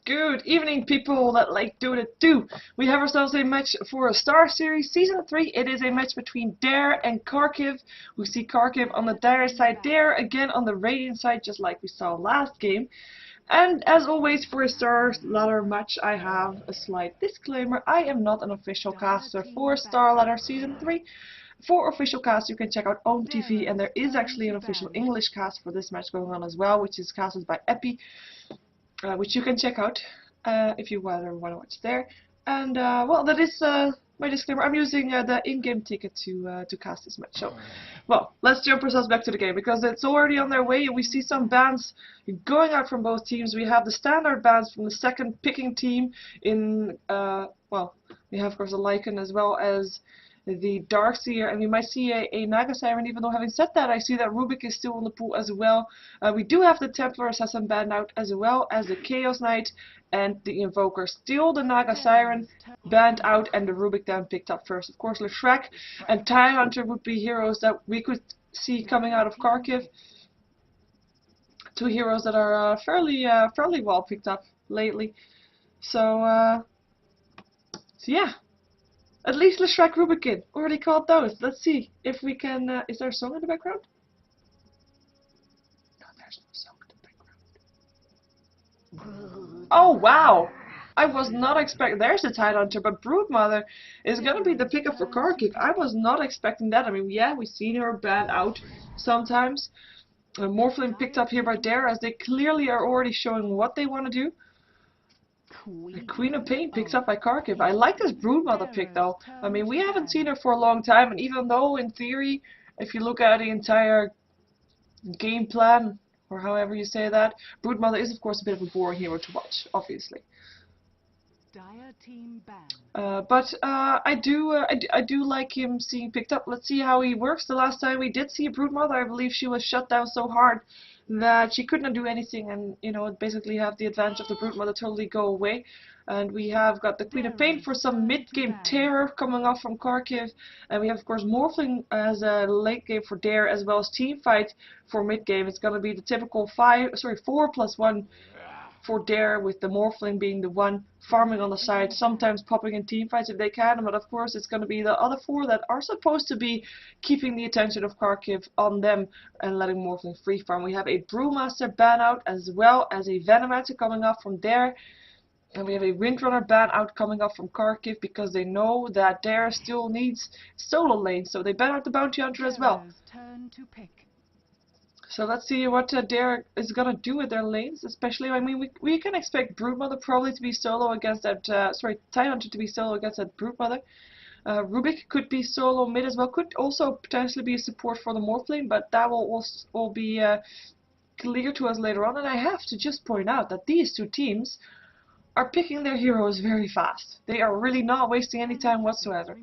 Good evening, people that like Dota 2. We have ourselves a match for a Star Series Season 3. It is a match between Dare and Kharkiv. We see Kharkiv on the Dare side, Dare again on the Radiant side, just like we saw last game. And as always for a StarLadder match, I have a slight disclaimer. I am not an official caster for StarLadder Season 3. For official cast, you can check out Own TV, and there is actually an official English cast for this match going on as well, which is casted by Epi. Which you can check out if you want to watch there. And well, that is my disclaimer. I'm using the in-game ticket to cast this match. So, well, let's jump ourselves back to the game because it's already on their way. We see some bans going out from both teams. We have the standard bans from the second picking team in well, we have of course a Lycan as well as the Darkseer, and we might see a Naga Siren. Even though, having said that, I see that Rubik is still in the pool as well. We do have the Templar Assassin banned out, as well as the Chaos Knight and the Invoker. Still the Naga Siren banned out, and the Rubik then picked up first. Of course, Leshrac and Tidehunter would be heroes that we could see coming out of Kharkiv. Two heroes that are fairly well picked up lately. So yeah. At least Leshrac Rubikin already caught those. Let's see if we can. Is there a song in the background? No, there's no song in the background. Oh wow! I was not expecting. There's the Tidehunter, but Broodmother is gonna be the pickup for Kharkiv. I was not expecting that. I mean, yeah, we've seen her banned out sometimes. Morphling picked up here by Dare, as they clearly are already showing what they want to do. The Queen of Pain picks up by Kharkiv. I like this Broodmother pick though. I mean, we haven't seen her for a long time, and even though in theory, if you look at the entire game plan, or however you say that, Broodmother is of course a bit of a boring hero to watch, obviously. But I do like him being picked up. Let's see how he works. The last time we did see a Broodmother, I believe she was shut down so hard that she could not do anything, and you know, basically have the advantage of the Broodmother totally go away. And we have got the Queen of Pain for some mid-game terror coming off from Kharkiv, and we have of course Morphling as a late game for Dare, as well as Teamfight for mid-game. It's going to be the typical 4+1 for Dare, with the Morphling being the one farming on the side, sometimes popping in teamfights if they can, but of course it's going to be the other 4 that are supposed to be keeping the attention of Kharkiv on them and letting Morphling free farm. We have a Brewmaster ban out, as well as a Venomancer coming up from Dare, and we have a Windrunner ban out coming up from Kharkiv, because they know that Dare still needs solo lanes, so they ban out the Bounty Hunter as well. So let's see what Dare is gonna do with their lanes, especially. I mean, we can expect Broodmother probably to be solo against that. Tidehunter to be solo against that Broodmother. Rubik could be solo mid as well. Could also potentially be a support for the Morphling, but that will all be clear to us later on. And I have to just point out that these two teams are picking their heroes very fast. They are really not wasting any time whatsoever.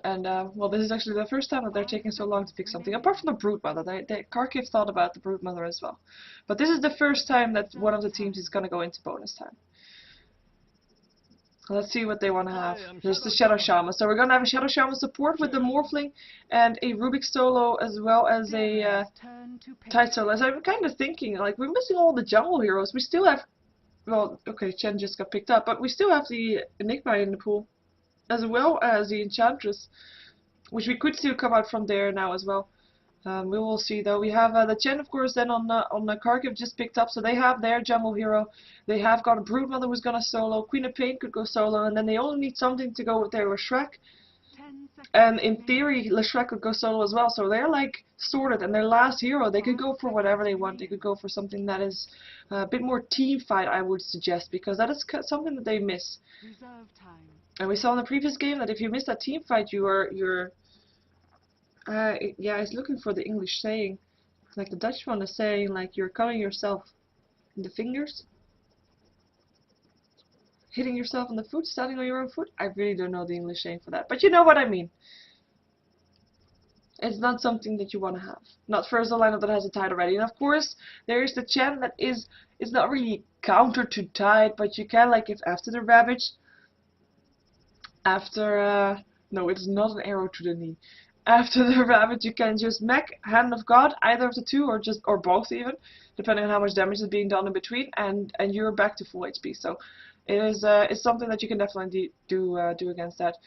And well, this is actually the first time that they're taking so long to pick something, apart from the Broodmother. Kharkiv thought about the Broodmother as well. But this is the first time that one of the teams is going to go into bonus time. Let's see what they want to have. There's the Shadow Shaman. So we're going to have a Shadow Shaman support with the Morphling and a Rubik solo, as well as a Tide solo. As I'm kind of thinking, like, we're missing all the jungle heroes. We still have, well, okay, Chen just got picked up, but we still have the Enigma in the pool, as well as the Enchantress, which we could still come out from there now as well. We will see though. We have the Chen, of course, then on the Kharkiv just picked up, so they have their jungle hero. They have got a Broodmother who's gonna solo. Queen of Pain could go solo, and then they only need something to go with their Leshrac. And in theory, Leshrac could go solo as well. So they're like sorted, and their last hero, they could go for whatever they want. They could go for something that is a bit more team fight, I would suggest, because that is something that they miss. And we saw in the previous game that if you miss that team fight, you're yeah, it's looking for the English saying, like the Dutch one is saying, like you're cutting yourself in the fingers, hitting yourself on the foot, standing on your own foot. I really don't know the English saying for that, but you know what I mean. It's not something that you want to have. Not first a lineup that has a Tide already. And of course, there is the Chen that is not really counter to Tide, but you can, like, if after the Ravage, after no, it's not an arrow to the knee. After the rabbit, you can just mech Hand of God, either of the two, or both even, depending on how much damage is being done in between, and you're back to full HP. So it is it's something that you can definitely do against that.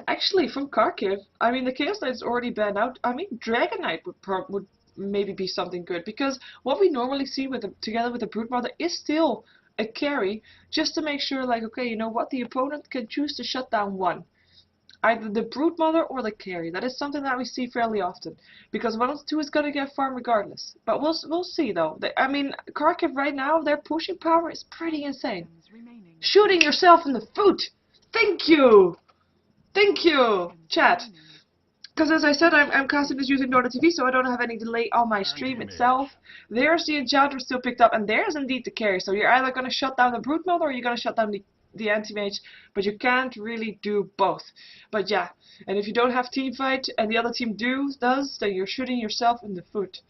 Actually, from Kharkiv, I mean, the Chaos Knight's already banned out. I mean, Dragon Knight would maybe be something good, because what we normally see with together with the Broodmother is still a carry, just to make sure, like, okay, you know what, the opponent can choose to shut down one. Either the Broodmother or the carry. That is something that we see fairly often, because one of the two is going to get farmed regardless. But we'll see though. I mean, Kharkiv right now, their pushing power is pretty insane. Shooting yourself in the foot! Thank you! Thank you, chat. Because as I said, I'm casting this using Nordic TV, so I don't have any delay on my stream itself. There's the Enchanter still picked up, and there's indeed the carry. So you're either going to shut down the Broodmother or you're going to shut down the anti-mage, but you can't really do both. But yeah, and if you don't have team fight and the other team does, then you're shooting yourself in the foot.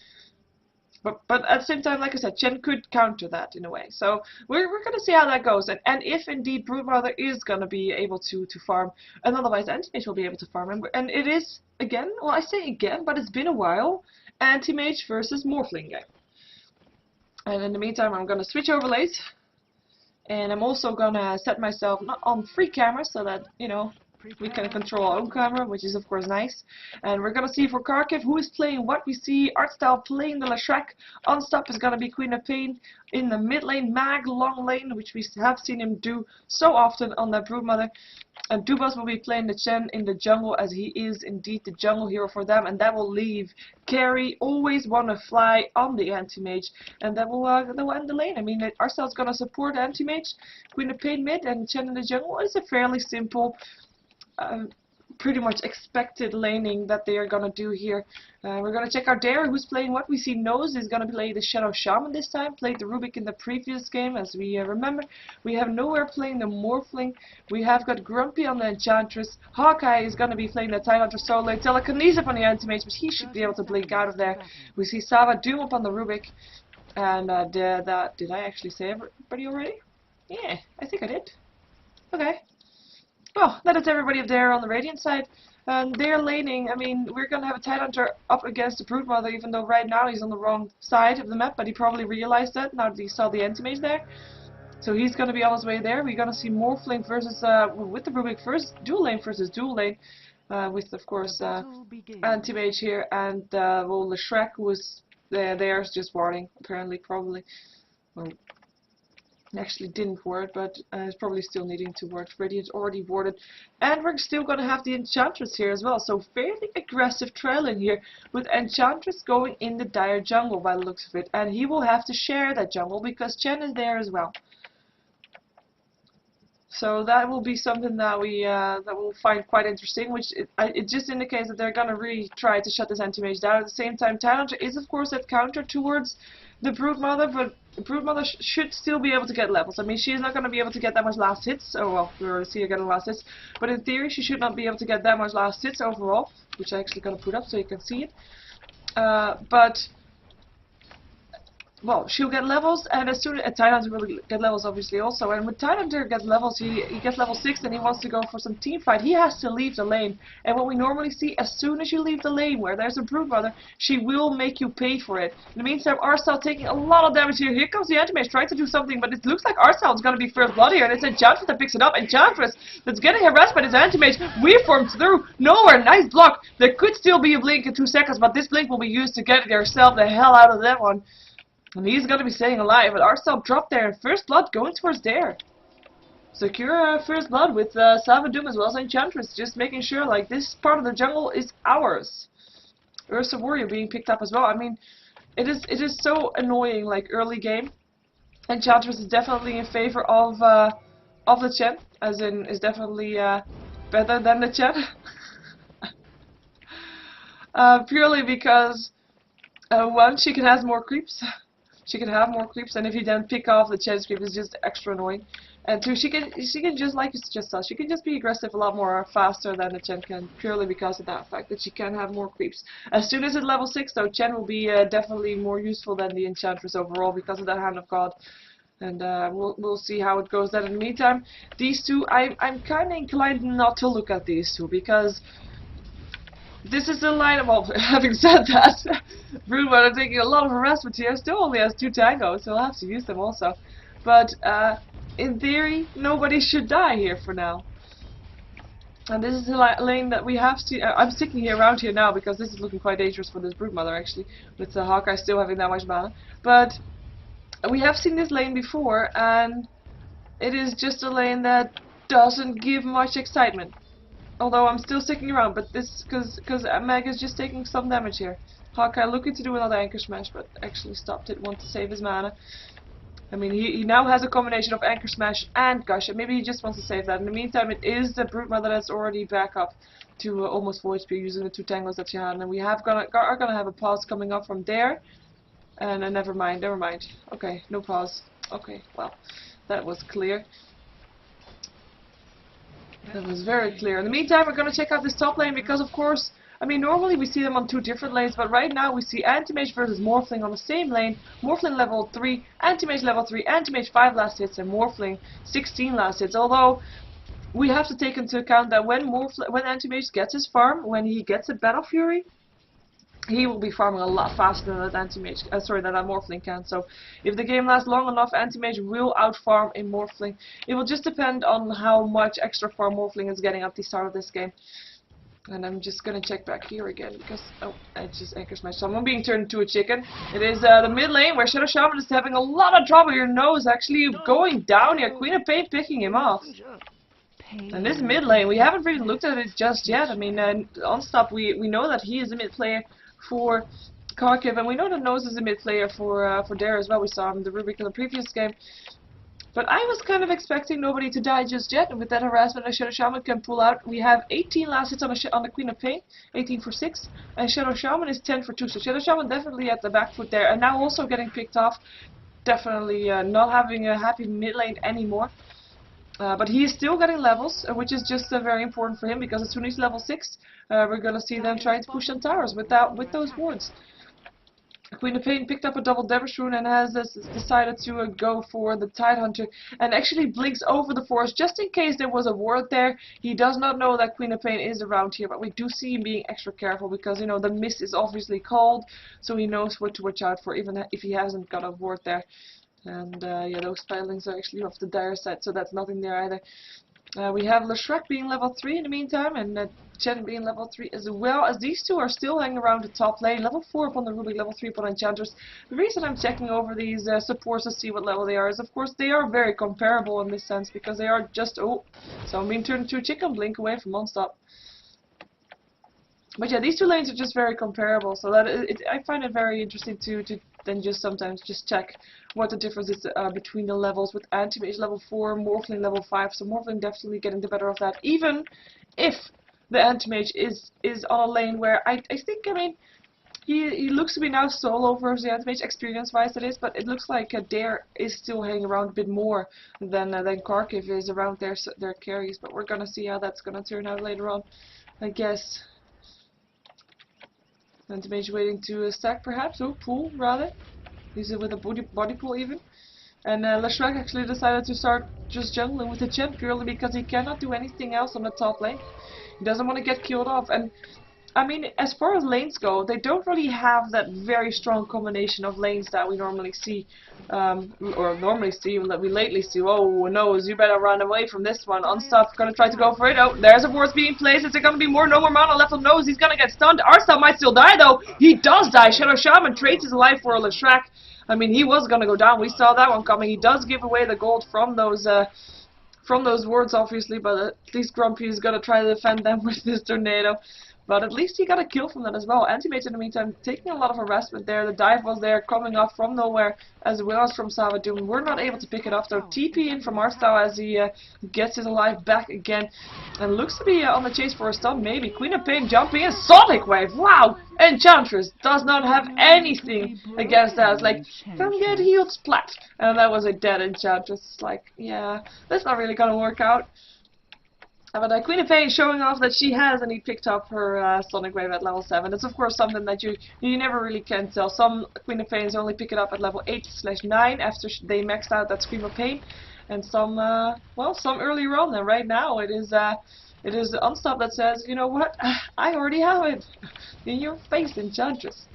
But at the same time, like I said, Chen could counter that in a way. So we're going to see how that goes. And if indeed Broodmother is going to be able to farm, and otherwise Anti-Mage will be able to farm. And it is, again, well I say again, but it's been a while, Anti-Mage versus Morphling game. And in the meantime, I'm going to switch overlays. And I'm also going to set myself not on free camera so that, you know, we can control our own camera, which is of course nice. And we're going to see for Kharkiv who is playing what. We see Artstyle playing the Leshrac. On stop is going to be Queen of Pain. In the mid lane, Mag, long lane, which we have seen him do so often on that Broodmother. And Dubas will be playing the Chen in the jungle, as he is indeed the jungle hero for them. And that will leave Carry always want to fly on the Anti-Mage. And that will end the lane. I mean, Artstyle's going to support Anti-Mage, Queen of Pain mid, and Chen in the jungle. It's a fairly simple, pretty much expected laning that they are going to do here. We're going to check out Dare, who's playing what. We see Nose is going to play the Shadow Shaman this time, played the Rubik in the previous game, as we remember. We have Nowhere playing the Morphling. We have got Grumpy on the Enchantress. Hawkeye is going to be playing the Tidehunter solo lane. Telekinesis on the Anti-Mage, but he should be able to blink out of there. We see Sava Doom up on the Rubik. And did I actually say everybody already? Yeah, I think I did. Okay. Well, that is everybody up there on the Radiant side. They're laning. I mean, we're going to have a Tidehunter up against the Broodmother, even though right now he's on the wrong side of the map, but he probably realized that now that he saw the Anti-Mage there. So he's going to be on his way there. We're going to see Morphling versus, with the Rubik first, dual lane versus dual lane, with, of course, Anti-Mage here, and, well, Leshrac was there's just warding, apparently, probably. Well, actually didn't ward, but is probably still needing to ward. Radiant's already warded, and we're still going to have the Enchantress here as well, so fairly aggressive trailing here, with Enchantress going in the Dire jungle by the looks of it, and he will have to share that jungle because Chen is there as well. So that will be something that we'll find quite interesting, which it just indicates that they're going to really try to shut this Anti-Mage down. At the same time, Tidehunter is of course that counter towards the Broodmother, but the Broodmother should still be able to get levels. I mean, she is not going to be able to get that much last hits. Oh well, we already see her getting last hits, but in theory she should not be able to get that much last hits overall, which I'm actually going to put up so you can see it. But well, she'll get levels, and as soon as Tidehunter will get levels, obviously also. And when Tidehunter gets levels, he gets level 6, and he wants to go for some team fight. He has to leave the lane. And what we normally see, as soon as you leave the lane where there's a Broodmother, she will make you pay for it. In the meantime, Artstyle taking a lot of damage here. Here comes the Anti-Mage trying to do something, but it looks like Artstyle is going to be first blood here, and it's Enchantress that picks it up. Enchantress that's getting harassed by this Anti-Mage. We formed through. Nowhere. Nice block. There could still be a blink in 2 seconds, but this blink will be used to get yourself the hell out of that one. And he's going to be staying alive, but Artstyle dropped there, and first blood going towards Dare. Secure first blood with Savadoom as well as Enchantress, just making sure, like, this part of the jungle is ours. Ursa Warrior being picked up as well. I mean, it is so annoying, like, early game. Enchantress is definitely in favor of the Chen, as in, is definitely better than the Chen. Purely because, one, she can have more creeps. She can have more creeps, and if you then pick off the Chen's creep, it's just extra annoying. And two, she can just, like it's just us, she can just be aggressive a lot more faster than the Chen can, purely because of that fact that she can have more creeps. As soon as it's level 6 though, Chen will be definitely more useful than the Enchantress overall because of that Hand of God. And we'll see how it goes then. In the meantime, these two, I'm kind of inclined not to look at these two, because This is the line. Well, having said that, Broodmother taking a lot of harassment here. Still only has 2 tangos, so I'll have to use them also. But in theory, nobody should die here for now. And this is the lane that we have to. I'm sticking here around here now because this is looking quite dangerous for this Broodmother actually, with the Hawkeye still having that much mana. But we have seen this lane before, and it is just a lane that doesn't give much excitement. Although I'm still sticking around, but this because Meg is just taking some damage here. Hawkeye looking to do another Anchor Smash, but actually stopped it. Want to save his mana. I mean, he now has a combination of Anchor Smash and Gush, and maybe he just wants to save that. In the meantime, it is the Broodmother that's already back up to almost full HP using the 2 tangos that she had, and we are gonna have a pause coming up from there. And never mind. Okay, no pause. Okay, well, that was clear. That was very clear. In the meantime, we're going to check out this top lane because, of course, I mean, normally we see them on 2 different lanes, but right now we see Anti-Mage versus Morphling on the same lane. Morphling level 3, Anti-Mage level 3, Anti-Mage 5 last hits, and Morphling 16 last hits. Although, we have to take into account that when Anti-Mage gets his farm, when he gets a Battle Fury, he will be farming a lot faster than that Anti-Mage, that Morphling can. So, if the game lasts long enough, Anti-Mage will outfarm a Morphling. It will just depend on how much extra farm Morphling is getting at the start of this game. And I'm just gonna check back here again because I just Anchor Smash. So I'm being turned into a chicken. It is the mid lane where Shadow Shaman is having a lot of trouble. Your nose actually going down here. Queen of Pain picking him off. And this mid lane, we haven't really looked at it just yet. I mean, on stop we know that he is a mid player for Kharkiv, and we know that Nose is a mid player for Dare as well. We saw him in the Rubik in the previous game. But I was kind of expecting nobody to die just yet, and with that harassment Shadow Shaman can pull out. We have 18 last hits on the Queen of Pain, 18 for 6, and Shadow Shaman is 10 for 2. So Shadow Shaman definitely at the back foot there, and now also getting picked off. Definitely not having a happy mid lane anymore. But he is still getting levels, which is just very important for him, because as soon as he's level 6, we're going to see them trying to push on towers with those wards. Queen of Pain picked up a double Devilish Rune and has decided to go for the Tidehunter, and actually blinks over the forest just in case there was a ward there. He does not know that Queen of Pain is around here, but we do see him being extra careful because, you know, the mist is obviously cold, so he knows what to watch out for, even if he hasn't got a ward there. And yeah, those pilings are actually off the dire side, so that's nothing there either. We have Leshrek being level 3 in the meantime, and Chen being level 3 as well, as these two are still hanging around the top lane. Level 4 upon the Rubik, level 3 upon Enchanters. The reason I'm checking over these supports to see what level they are is, of course, they are very comparable in this sense, because they are just, so I'm being turned into a chicken, blink away from non-stop. But yeah, these two lanes are just very comparable, so that I find it very interesting to then just sometimes just check what the difference is between the levels, with Anti-Mage level 4, Morphling level 5, so Morphling definitely getting the better of that, even if the Anti-Mage is on a lane where I think, I mean, he looks to be now solo versus the Anti-Mage, experience-wise it is, but it looks like Dare is still hanging around a bit more than Kharkiv is around their carries, but we're gonna see how that's gonna turn out later on, I guess. Anti-Mage waiting to stack perhaps, pull rather. Use it with a body pull even. And Leshrek actually decided to start just jungling with the Chen purely because he cannot do anything else on the top lane. He doesn't want to get killed off, and I mean, as far as lanes go, they don't really have that very strong combination of lanes that we normally see, that we lately see. Oh no, you better run away from this one. Unstop, gonna try to go for it. Oh, there's a ward being placed. Is there gonna be more? No more mana left on Nose. He's gonna get stunned. Arstop might still die though. He does die. Shadow Shaman trades his life for a Leshrek. I mean, he was gonna go down. We saw that one coming. He does give away the gold from those wards, obviously, but at least Grumpy is gonna try to defend them with this tornado. But at least he got a kill from that as well. Anti-Mage in the meantime taking a lot of harassment there. The dive was there, coming off from nowhere, as well as from Savadoom. We're not able to pick it off though. TP in from Arstau as he gets his life back again. And looks to be on the chase for a stun, maybe. Queen of Pain jumping in. Sonic Wave! Wow! Enchantress does not have anything against that. It's like, come get healed, splat! And that was a dead Enchantress. It's like, yeah, that's not really gonna work out. But Queen of Pain showing off that she has indeed picked up her Sonic Wave at level 7. It's of course something that you never really can tell. Some Queen of Pains only pick it up at level 8/9 after they maxed out that Scream of Pain. And some, well, some earlier on, and right now it is It is the unstop that says, you know what, I already have it. In your face, Enchantress.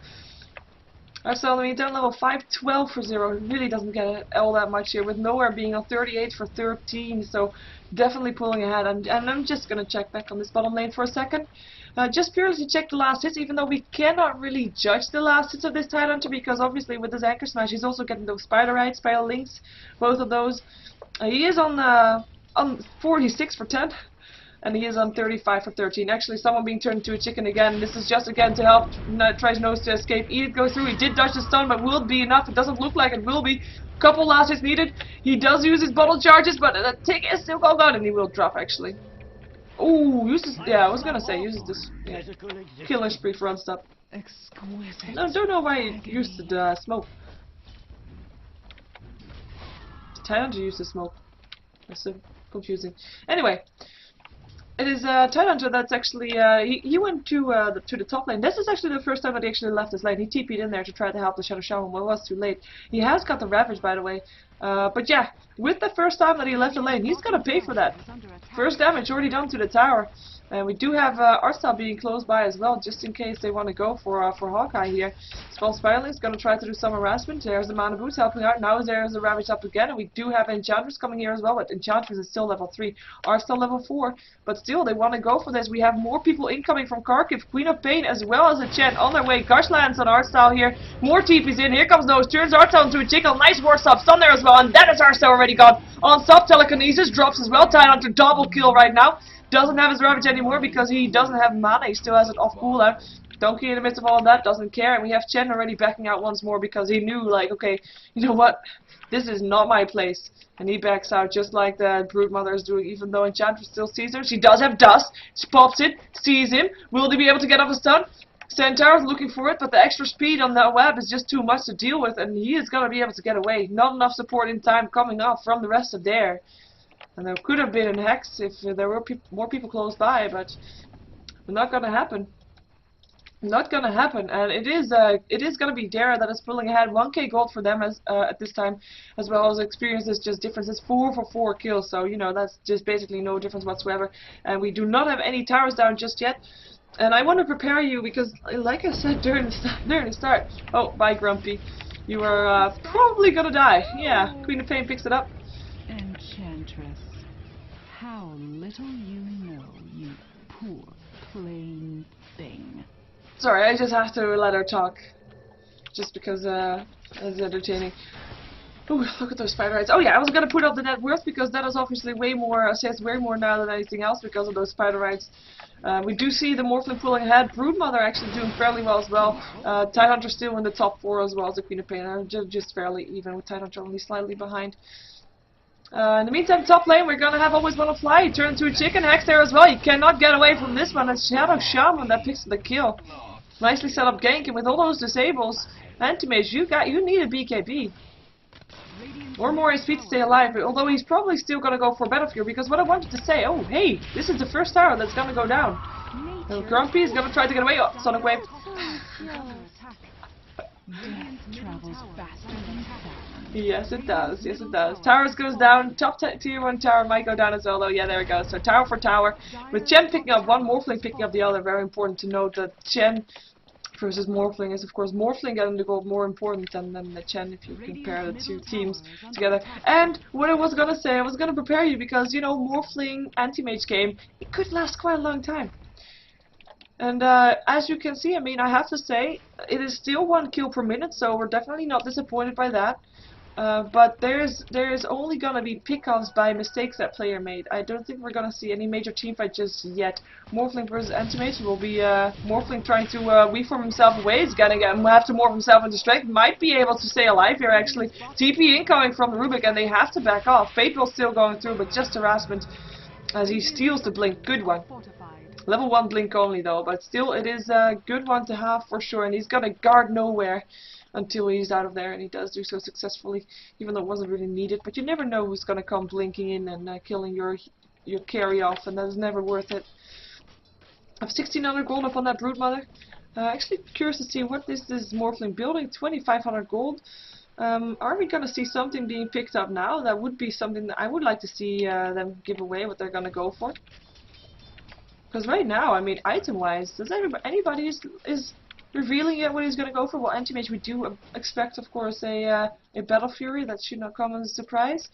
Our down level 512 for 0. It really doesn't get all that much here, with Nowhere being on 38 for 13, so definitely pulling ahead. And I'm just going to check back on this bottom lane for a second. Just purely to check the last hits, even though we cannot really judge the last hits of this Tidehunter, because obviously with this Anchor Smash he's also getting those Spider Rides, Spider Links, both of those. He is on 46 for 10. And he is on 35 for 13. Actually, someone being turned into a chicken again. This is just again to help tries Nose to escape. Edith goes through. He did dodge the stun, but will it be enough? It doesn't look like it will be. Couple last hits needed. He does use his bottle charges, but the tick is still going on, and he will drop actually. Ooh, uses. Yeah, I was gonna say uses this killer spree for unstop. Exquisite. No, don't know why he used the smoke. Tidehunter used the smoke. That's so confusing. Anyway. It is Tidehunter that's actually, he went to the top lane. This is actually the first time that he actually left his lane. He TP'd in there to try to help the Shadow Shaman, but it was too late. He has got the Ravage, by the way. But yeah, with the first time that he left the lane, he's gonna pay for that. First damage already done to the tower. And we do have Arstyle being close by as well, just in case they want to go for Hawkeye here. Skull Spiraling is going to try to do some harassment. There's the Mana Boots helping out. Now there's the Ravage up again, and we do have Enchantress coming here as well, but Enchantress is still level 3. Arstyle level 4, but still they want to go for this. We have more people incoming from Kharkiv. Queen of Pain as well as a Chen on their way. Gush lands on Arstyle here. More TP's in. Here comes Nose. Turns Arstyle into a chicken. Nice war stop. Stun there as well, and that is Arstyle already gone. On stop, Telekinesis drops as well. Tidehunter double kill right now. Doesn't have his Ravage anymore because he doesn't have mana. He still has it off cooldown. Donkey in the midst of all of that doesn't care. And we have Chen already backing out once more because he knew, like, okay, you know what? This is not my place. And he backs out just like the Broodmother is doing, even though Enchantress still sees her. She does have Dust. She pops it, sees him. Will they be able to get off a stun? Centaur's looking for it, but the extra speed on that web is just too much to deal with, and he is going to be able to get away. Not enough support in time coming off from the rest of there. And there could have been a Hex if there were more people close by, but not gonna happen. Not gonna happen. And it is gonna be Dara that is pulling ahead. 1k gold for them as at this time, as well as experience is just difference. It's 4 for 4 kills, so you know that's just basically no difference whatsoever. And we do not have any towers down just yet. And I want to prepare you because, like I said during the start. Oh, bye Grumpy. You are probably gonna die. Yeah, Queen of Pain picks it up. Enchantress, how little you know, you poor plain thing. Sorry, I just have to let her talk. Just because it's entertaining. Ooh, look at those Spider Rides. Oh yeah, I was gonna put up the net worth because that is obviously way more, says way more now than anything else because of those Spider Rides. We do see the Morphling pulling ahead. Broodmother actually doing fairly well as well. Tidehunter still in the top 4 as well as the Queen of Pain. Just fairly even with Tidehunter only slightly behind. In the meantime, top lane, we're gonna have Always Wanna Fly. Turn into a chicken. Hex there as well. You cannot get away from this one. It's Shadow Shaman that picks the kill. Nicely set up gank, and with all those disables, Anti-Mage, you need a BKB. Or more HP to stay alive, although he's probably still gonna go for Battlefield, because what I wanted to say, oh hey, this is the first tower that's gonna go down. Grumpy is gonna try to get away. Oh, Sonic Wave. Yes, it does. Yes, it does. Towers goes down. Top tier 1 tower might go down as well, though. Yeah, there we go. So tower for tower. With Chen picking up one, Morphling picking up the other. Very important to note that Chen versus Morphling is, of course, Morphling getting the gold more important than the Chen if you compare the two teams together. And what I was going to say, I was going to prepare you because, you know, Morphling Anti-Mage game, it could last quite a long time. And as you can see, I mean, I have to say, it is still 1 kill per minute, so we're definitely not disappointed by that. But there's only gonna be pickoffs by mistakes that player made. I don't think we're gonna see any major teamfight just yet. Morphling versus Anti-Mage will be Morphling trying to weaveform himself away. He's gonna have to morph himself into strength. Might be able to stay alive here actually. TP incoming from the Rubik, and they have to back off. Fatewell's still going through, but just harassment as he steals the blink. Good one. Level 1 blink only though, but still it is a good one to have for sure. And he's gonna guard nowhere until he's out of there, and he does do so successfully, even though it wasn't really needed. But you never know who's gonna come blinking in and killing your carry off, and that is never worth it. I have 1600 gold up on that Broodmother. Actually curious to see what is this Morphling building. 2500 gold. Are we gonna see something being picked up now? That would be something that I would like to see them give away what they're gonna go for. Because right now, I mean, item-wise, does anybody is revealing yet what he's going to go for? Well, anti-mage, we do expect, of course, a Battle Fury. That should not come as a surprise.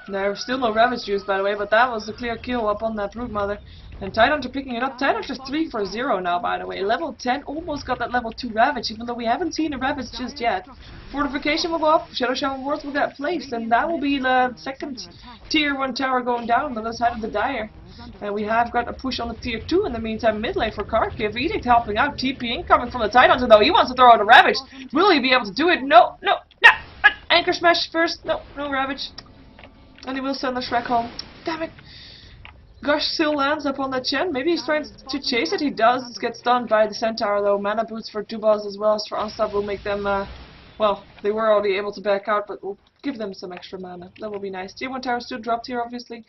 No, still no Ravage juice, by the way, but that was a clear kill up on that Broodmother. And Tidehunter picking it up. Tidehunter's 3 for 0 now, by the way. Level 10, almost got that level 2 Ravage, even though we haven't seen a Ravage just yet. Fortification will go up, Shadow Shaman Wars will get placed, and that will be the second tier 1 tower going down on the other side of the Dire. And we have got a push on the tier 2 in the meantime, mid lane for Kharkiv. Edict helping out, TP incoming from the Tidehunter though. He wants to throw out a Ravage. Will he be able to do it? No, no, no! Anchor Smash first. No, no Ravage. And he will send the Shrek home. Damn it! Gush still lands up on that Chen. Maybe he's trying to chase it. He does get stunned by the Centaur though. Mana boots for Dubas as well as for Unstop will make them, well, they were already able to back out, but we'll give them some extra mana. That will be nice. Tier 1 tower still dropped here, obviously.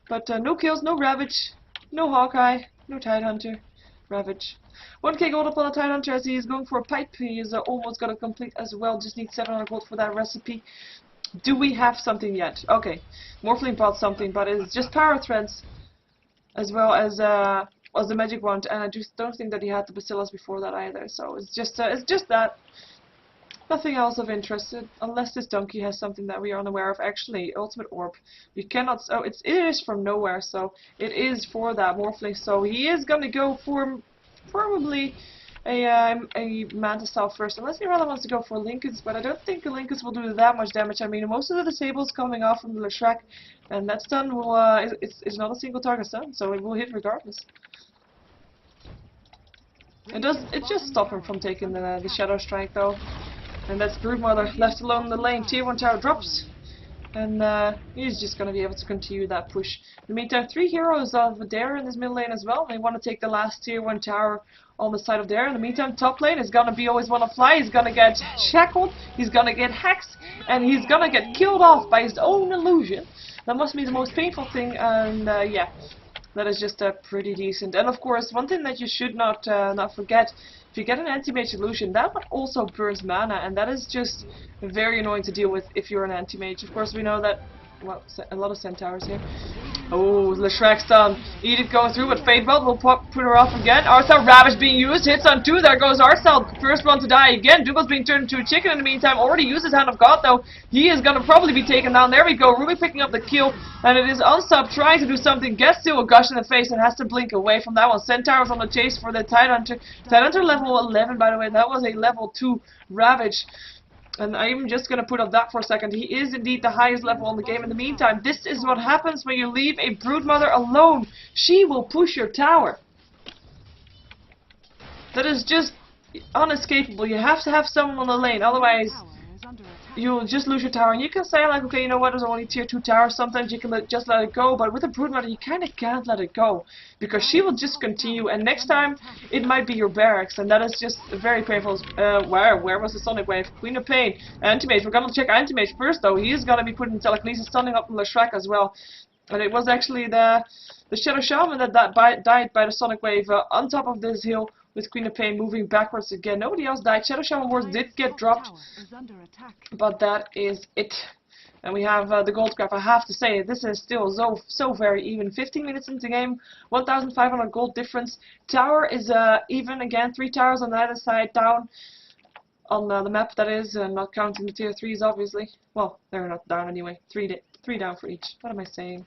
But no kills, no Ravage, no Hawkeye, no Tidehunter. Ravage. 1k gold up on the Tidehunter as he is going for a pipe. He is almost got to complete as well. Just need 700 gold for that recipe. Do we have something yet? Okay. Morphling bought something, but it's just power threads as well as the magic wand, and I just don't think that he had the bacillus before that either. So it's just that. Nothing else of interest, unless this donkey has something that we are unaware of. Actually, ultimate orb. We cannot. Oh, it is from nowhere, so it is for that morphling. So he is gonna go for probably a Manta style first, unless he rather wants to go for Lincolns. But I don't think a Lincolns will do that much damage. I mean, most of the disables coming off from the Leshrac, and that stun will it's not a single target stun, so it will hit regardless. It just stop him from taking the Shadow Strike though. And that's Broodmother left alone in the lane. Tier 1 tower drops. And he's just going to be able to continue that push. In the meantime, 3 heroes of Dare in this mid lane as well. They want to take the last tier 1 tower on the side of Dare. In the meantime, top lane is going to be always want to fly. He's going to get shackled. He's going to get hexed. And he's going to get killed off by his own illusion. That must be the most painful thing. And yeah, that is just pretty decent. And of course, one thing that you should not forget. If you get an anti-mage illusion, that one also burns mana, and that is just very annoying to deal with if you're an anti-mage. Of course, we know that, well, a lot of centaurs here. Oh, Leshrac's stun. Edict going through, but Fate Belt will put her off again. Arcel Ravage being used, hits on 2, there goes Arcel, first one to die again. Dubal's being turned into a chicken in the meantime, already uses Hand of God though. He is gonna probably be taken down, there we go, Ruby picking up the kill, and it is Unsub trying to do something, gets to a gush in the face and has to blink away from that one. Centaur's on the chase for the Tidehunter. Tidehunter level 11 by the way, that was a level 2 Ravage. And I'm just going to put up that for a second. He is indeed the highest level in the game. In the meantime, this is what happens when you leave a Broodmother alone. She will push your tower. That is just unescapable. You have to have someone on the lane, otherwise you'll just lose your tower. And you can say like, okay, you know what, there's only tier 2 towers, sometimes you can just let it go, but with a Broodmother you kinda can't let it go, because she will just continue, and next time it might be your barracks, and that is just very painful. Where was the Sonic Wave? Queen of Pain, Anti-Mage, we're gonna check Anti-Mage first though. He is gonna be putting telekinesis, stunning up on Leshrac as well, and it was actually the Shadow Shaman that died by the Sonic Wave on top of this hill, with Queen of Pain moving backwards again. Nobody else died. Shadow Shaman Wars did get dropped, but that is it. And we have the gold graph. I have to say, this is still so very even. 15 minutes into the game, 1,500 gold difference. Tower is even again. 3 towers on the other side down on the map, that is, not counting the tier 3s obviously. Well, they're not down anyway. 3 down for each. What am I saying?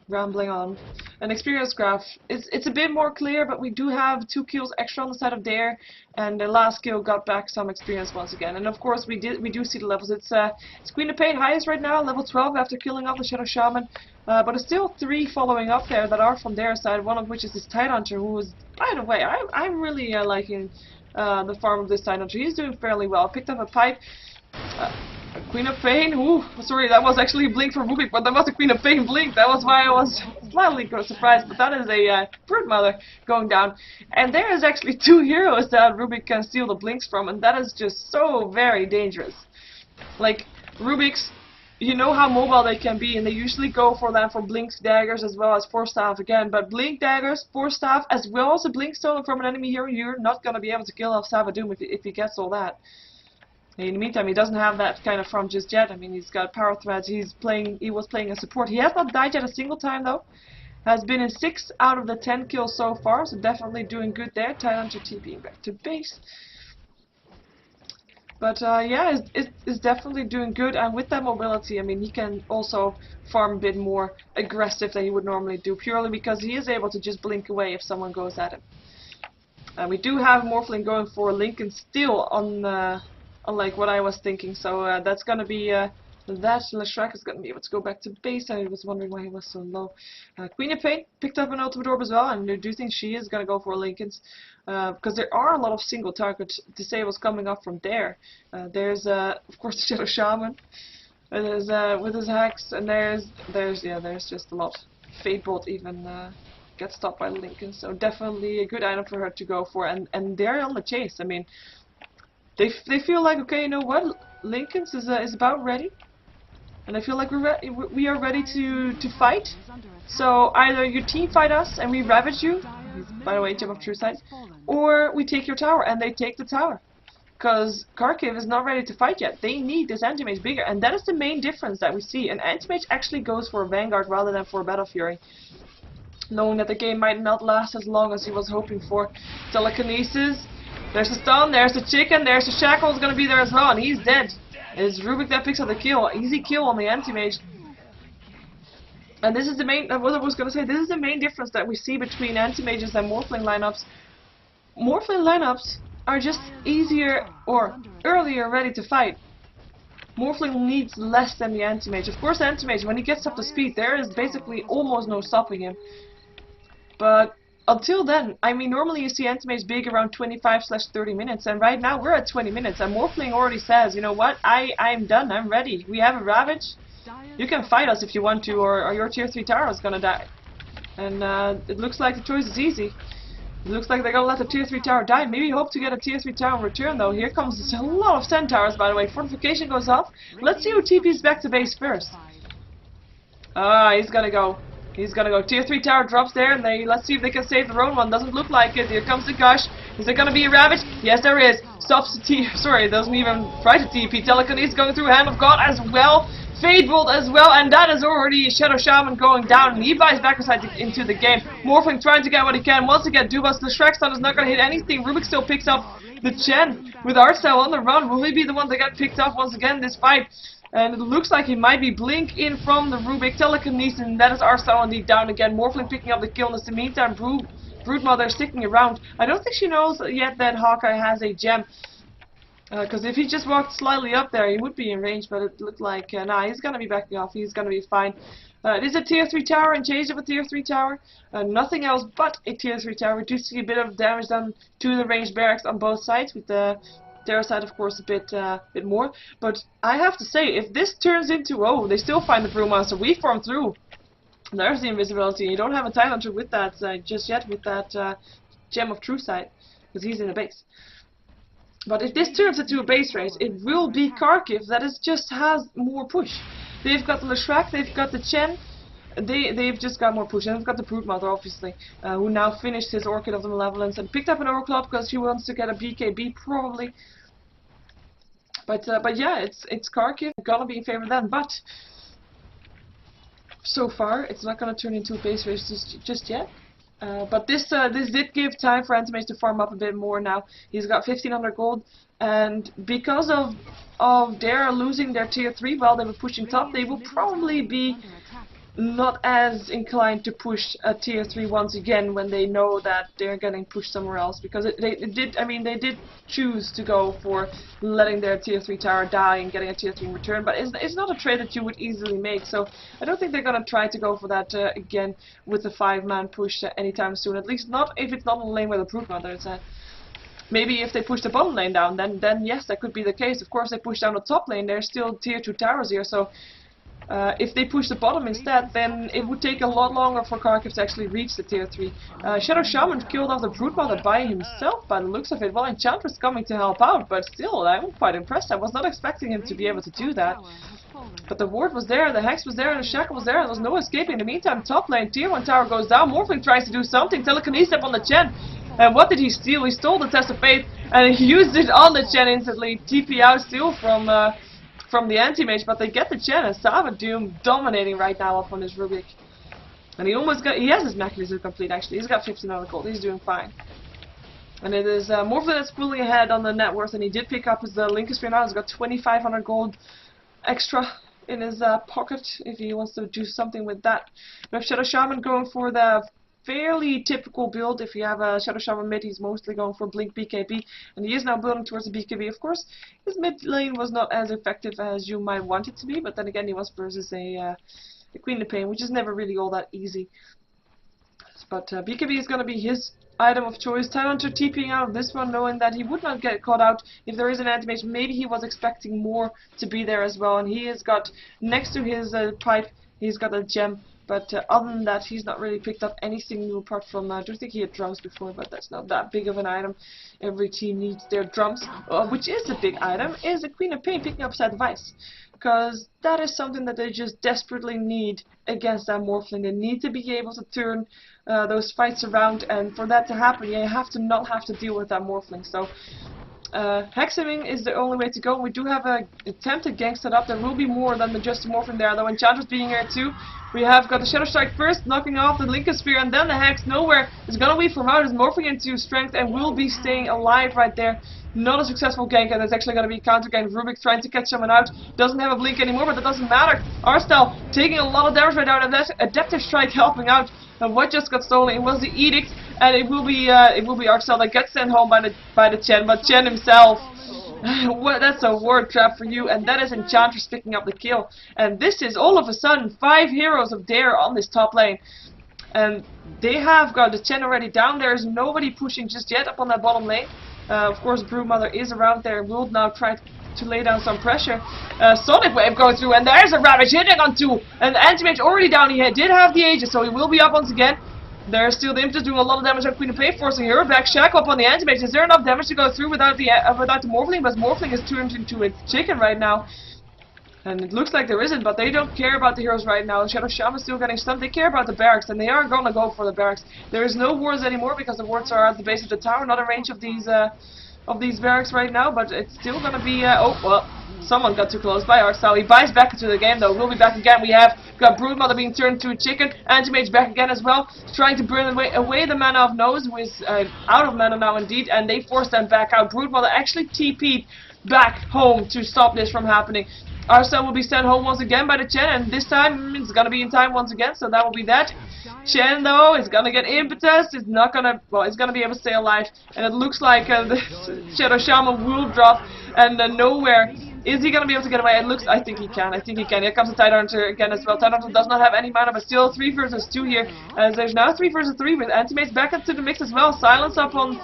Rambling on. An experience graph. It's a bit more clear, but we do have 2 kills extra on the side of Dare, and the last kill got back some experience once again. And of course we do see the levels. It's Queen of Pain highest right now, level 12 after killing off the Shadow Shaman. But there's still 3 following up there that are from their side, one of which is this Tidehunter, who is, by the way, I'm really liking the farm of this Tidehunter. He's doing fairly well. Picked up a pipe. Queen of Pain, ooh, sorry, that was actually a blink from Rubik, but that was a Queen of Pain blink, that was why I was slightly surprised, but that is a Broodmother going down. And there is actually 2 heroes that Rubik can steal the blinks from, and that is just so very dangerous. Like, Rubik's, you know how mobile they can be, and they usually go for them for Blink's daggers as well as Force Staff again, but Blink daggers, Force Staff, as well as a Blink Stone from an enemy hero, you're not going to be able to kill off Savadoom if he gets all that. In the meantime, he doesn't have that kind of farm just yet. I mean, he's got power threads. He was playing a support. He has not died yet a single time though. Has been in 6 out of the 10 kills so far, so definitely doing good there. Tylander TPing back to base. But yeah, it's definitely doing good, and with that mobility, I mean, he can also farm a bit more aggressive than he would normally do, purely because he is able to just blink away if someone goes at him. We do have Morphling going for Lincoln still on unlike what I was thinking, so that's gonna be that. Leshrac is gonna be able to go back to base. I was wondering why he was so low. Queen of Pain picked up an ultimate orb as well, and I do think she is gonna go for Lincoln's. Because there are a lot of single target disables coming up from there. There's of course the Shadow Shaman. There's with his hacks, and there's just a lot. Fate Bolt even gets stopped by Lincoln, so definitely a good item for her to go for. And they're on the chase. I mean, they feel like, okay, you know what, Lincoln's is about ready, and I feel like we are ready to fight. So either you team fight us and we ravage you. By the way, gem of true sight. Or we take your tower, and they take the tower. Because Kharkiv is not ready to fight yet. They need this anti-mage bigger, and that is the main difference that we see. An anti-mage actually goes for a Vanguard rather than for a Battle Fury. Knowing that the game might not last as long as he was hoping for. Telekinesis. There's the stun, there's the chicken, there's the shackle is going to be there as well, and he's dead. It's Rubik that picks up the kill. Easy kill on the anti-mage. And this is the main, what I was going to say, this is the main difference that we see between anti-mages and Morphling lineups. Morphling lineups are just easier or earlier ready to fight. Morphling needs less than the anti-mage. Of course, the anti-mage, when he gets up to speed, there is basically almost no stopping him. But until then, I mean, normally you see anti-mage big around 25/30 minutes, and right now we're at 20 minutes, and Morphling already says, you know what, I'm done, I'm ready. We have a Ravage. You can fight us if you want to, or your tier 3 tower is gonna die. And it looks like the choice is easy. It looks like they're gonna let the tier 3 tower die. Maybe hope to get a tier 3 tower in return though. Here comes a lot of centaurs, by the way. Fortification goes off. Let's see who TP's back to base first. He's gonna go. He's gonna go. Tier 3 tower drops there, and let's see if they can save the own one. Doesn't look like it. Here comes the gush. Is there gonna be a Ravage? Yes, there is. Stops the sorry, it doesn't even try to TP. Telekinesis going through Hand of God as well. Fade Bolt as well, and that is already Shadow Shaman going down, and he buys back into the game. Morphling trying to get what he can. Once again, Dubas, the Shrek stun is not going to hit anything. Rubik still picks up the Chen with Artstyle on the run. Will he be the one that got picked up once again this fight? And it looks like he might be blink in from the Rubik. Telekinesis, and that is Artstyle indeed down again. Morphling picking up the kill. In the meantime, Broodmother sticking around. I don't think she knows yet that Hawkeye has a gem. Because if he just walked slightly up there, he would be in range, but it looked like, nah, he's going to be backing off, he's going to be fine. It is a tier 3 tower, and change of a tier 3 tower. Nothing else but a tier 3 tower. We do see a bit of damage done to the ranged barracks on both sides, with the Terra side, of course, a bit more. But I have to say, if this turns into, oh, they still find the Brew Monster, we farm through. There's the invisibility. You don't have a Tylander with that just yet, with that Gem of True Sight, because he's in the base. But if this turns into a base race, it will be Kharkiv that just has more push. They've got the Leshrac, they've got the Chen, they've just got more push. And they've got the Broodmother, obviously, who now finished his Orchid of the Malevolence and picked up an Overclock because she wants to get a BKB, probably. But yeah, it's Kharkiv, gonna be in favor of them. But so far, it's not gonna turn into a base race just yet. But this did give time for anti-mage to farm up a bit more now. He's got 1500 gold, and because of their losing their tier 3 while they were pushing top, they will probably be not as inclined to push a tier 3 once again when they know that they're getting pushed somewhere else, because they did choose to go for letting their tier 3 tower die and getting a tier 3 in return, but it's not a trade that you would easily make, so I don't think they're gonna try to go for that again with the 5-man push anytime soon, at least not if it's not in the lane where the Broodmother is at. Maybe if they push the bottom lane down, then yes, that could be the case. Of course, they push down the top lane, there's still tier 2 towers here, so if they push the bottom instead, then it would take a lot longer for Kharkiv to actually reach the tier 3. Shadow Shaman killed off the Broodmother by himself, by the looks of it. Well, Enchantress coming to help out, but still, I'm quite impressed. I was not expecting him to be able to do that. But the ward was there, the hex was there, and the shackle was there, and there was no escaping. In the meantime, top lane, tier 1 tower goes down. Morphling tries to do something. Telekinesis up on the Chen. And what did he steal? He stole the Test of Faith, and he used it on the Chen instantly. TP out still from the anti-mage, but they get the Chen, and Savadoom dominating right now up on his Rubik. And he almost got, he has his mechanism complete actually, he's got 1500 gold, he's doing fine. And it is Morphlin that's pulling ahead on the net worth, and he did pick up his Lincoln Spear now. He's got 2500 gold extra in his pocket if he wants to do something with that. We have Shadow Shaman going for the fairly typical build. If you have a Shadow Shaman mid, he's mostly going for Blink BKB, and he is now building towards the BKB. Of course, his mid lane was not as effective as you might want it to be, but then again, he was versus a Queen of Pain, which is never really all that easy. But BKB is going to be his item of choice. Tidehunter TPing out of this one, knowing that he would not get caught out if there is an anti-mage. Maybe he was expecting more to be there as well, and he has got, next to his pipe, he's got a gem. But other than that, he's not really picked up anything new apart from, I do think he had drums before, but that's not that big of an item. Every team needs their drums, which is a big item, is a Queen of Pain picking up Sad Vice. Because that is something that they just desperately need against that Morphling. They need to be able to turn those fights around, and for that to happen, you have to not have to deal with that Morphling. So hexing is the only way to go. We do have a attempt at gank set up. There will be more than just the Morphling there, though. Enchantress being here too. We have got the Shadow Strike first, knocking off the Lincoln Spear, and then the Hex. Nowhere is gonna be from out. Is morphing into strength and will be staying alive right there. Not a successful gank, and it's actually going to be counter gank. Rubik trying to catch someone out. Doesn't have a blink anymore, but that doesn't matter. Arstyle taking a lot of damage right now, and that's Adaptive Strike helping out. And what just got stolen? It was the Edict, and it will be Arstyle that gets sent home by the Chen. But Chen himself, that's a word trap for you, and that is Enchantress picking up the kill. And this is all of a sudden 5 heroes of Dare on this top lane. And they have got the Chen already down. There's nobody pushing just yet up on that bottom lane. Of course, Broodmother is around there and will now try to lay down some pressure. Sonic Wave going through, and there's a Ravage hitting on 2. And the Anti-Mage already down. He did have the Aegis, so he will be up once again. There's still the Impetus doing a lot of damage on Queen of Pain, forcing her back. Shackle up on the Anti-Mage. Is there enough damage to go through without the Morphling? But Morphling is turned into a chicken right now. And it looks like there isn't, but they don't care about the heroes right now. Shadow Shaman still getting stunned. They care about the barracks, and they are gonna go for the barracks. There is no wards anymore because the wards are at the base of the tower, not in range of these barracks right now. But it's still gonna be. Oh well, someone got too close by Arstyle. He buys back into the game though. We'll be back again. We have got Broodmother being turned to a chicken. Anti-Mage back again as well, trying to burn away the mana of Nose, who is out of mana now indeed, and they force them back out. Broodmother actually TP'd back home to stop this from happening. Arstyle will be sent home once again by the Chen, and this time it's gonna be in time once again, so that will be that. Chen though is gonna get Impetus, it's not gonna, well, it's gonna be able to stay alive, and it looks like the Shadow Shaman will drop, and nowhere. Is he gonna be able to get away? It looks, I think he can. Here comes the Tidehunter again as well. Tidehunter does not have any mana, but still 3 versus 2 here, as there's now 3 versus 3 with Anti-Mates back into the mix as well. Silence up on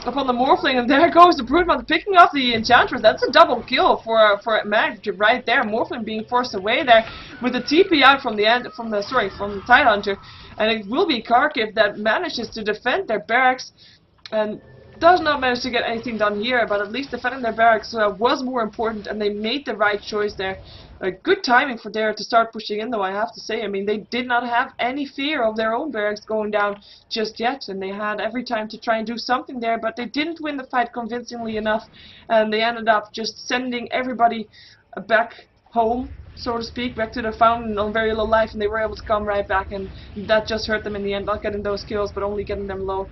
the Morphling, and there goes the Broodmother picking off the Enchantress. That's a double kill for Mag right there. Morphling being forced away there with the TP out from the Tidehunter, and it will be Kharkiv that manages to defend their barracks and does not manage to get anything done here, but at least defending their barracks was more important, and they made the right choice there. Good timing for Dare to start pushing in, though, I have to say. I mean, they did not have any fear of their own barracks going down just yet, and they had every time to try and do something there, but they didn't win the fight convincingly enough, and they ended up just sending everybody back home, so to speak, back to the fountain on very low life, and they were able to come right back, and that just hurt them in the end, not getting those kills, but only getting them low.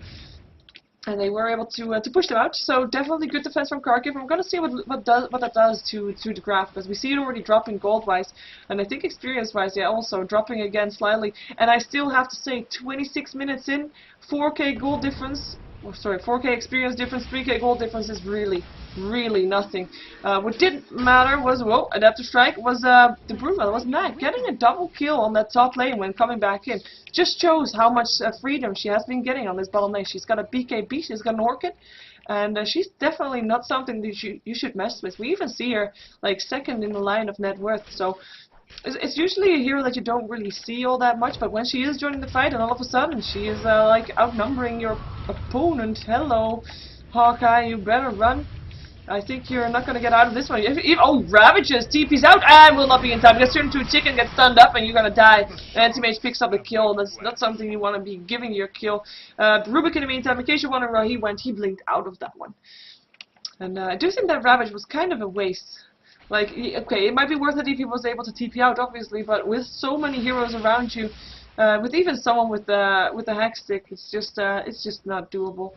And they were able to push them out, so definitely good defense from Kharkiv. I'm going to see what that does to the graph, because we see it already dropping gold-wise, and I think experience-wise, yeah, also dropping again slightly. And I still have to say, 26 minutes in, 4k gold difference, 4k experience difference, 3k gold difference is really nothing. What didn't matter was, whoa, Adaptive Strike was the Broodmother was Mag getting a double kill on that top lane when coming back in. Just shows how much freedom she has been getting on this bottom lane. She's got a BKB, she's got an Orchid, and she's definitely not something that you should mess with. We even see her like second in the line of net worth, so it's usually a hero that you don't really see all that much, but when she is joining the fight, and all of a sudden she is like outnumbering your opponent. Hello, Hawkeye, you better run. I think you're not going to get out of this one. Oh, Ravages, TP's out, and will not be in time. Gets turned into a chicken, gets stunned up, and you're going to die. Anti-Mage picks up a kill. That's not something you want to be giving your kill. Rubik, in the meantime, in case you're wondering where he went, he blinked out of that one. And I do think that Ravage was kind of a waste. Like, okay, it might be worth it if he was able to TP out, obviously, but with so many heroes around you, with even someone with the hack stick, it's just not doable.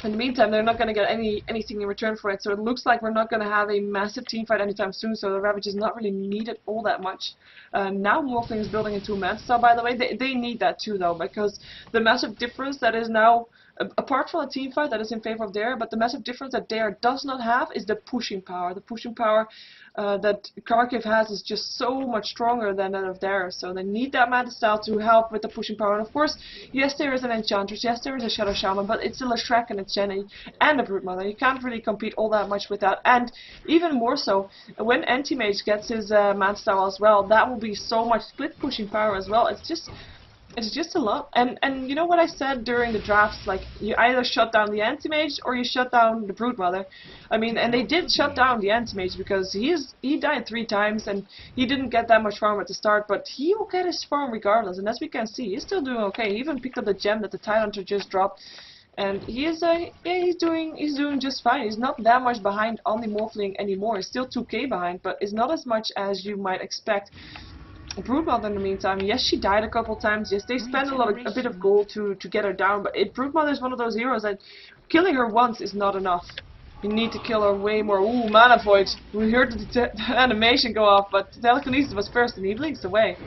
In the meantime, they're not going to get anything in return for it, so it looks like we're not going to have a massive team fight anytime soon, so the Ravage is not really needed all that much. Now Morphling is building into a Manstyle, by the way. They need that too, though, because the massive difference that is now, apart from a team fight that is in favor of Dare, but the massive difference that Dare does not have is the pushing power. The pushing power that Kharkiv has is just so much stronger than that of Dare, so they need that Manstyle to help with the pushing power. And of course, yes, there is an Enchantress, yes, there is a Shadow Shaman, but it's still a Shrek and a Jenny and a Broodmother. You can't really compete all that much with that. And even more so, when Anti-Mage gets his Manstyle as well, that will be so much split pushing power as well. It's just a lot. And you know what I said during the drafts, like, you either shut down the Anti-Mage or you shut down the Broodmother. I mean, and they did shut down the Anti-Mage because he died 3 times and he didn't get that much farm at the start, but he will get his farm regardless, and as we can see, he's still doing okay. He even picked up the gem that the Tidehunter just dropped, and he is he's doing just fine. He's not that much behind on the Morphling anymore. He's still 2k behind, but it's not as much as you might expect. Broodmother, in the meantime, yes, she died a couple times. Yes, they spent a bit of gold to get her down, but Broodmother is one of those heroes that killing her once is not enough. You need to kill her way more. Ooh, Mana Void. We heard the animation go off, but telekinesis was first, and he blinks away.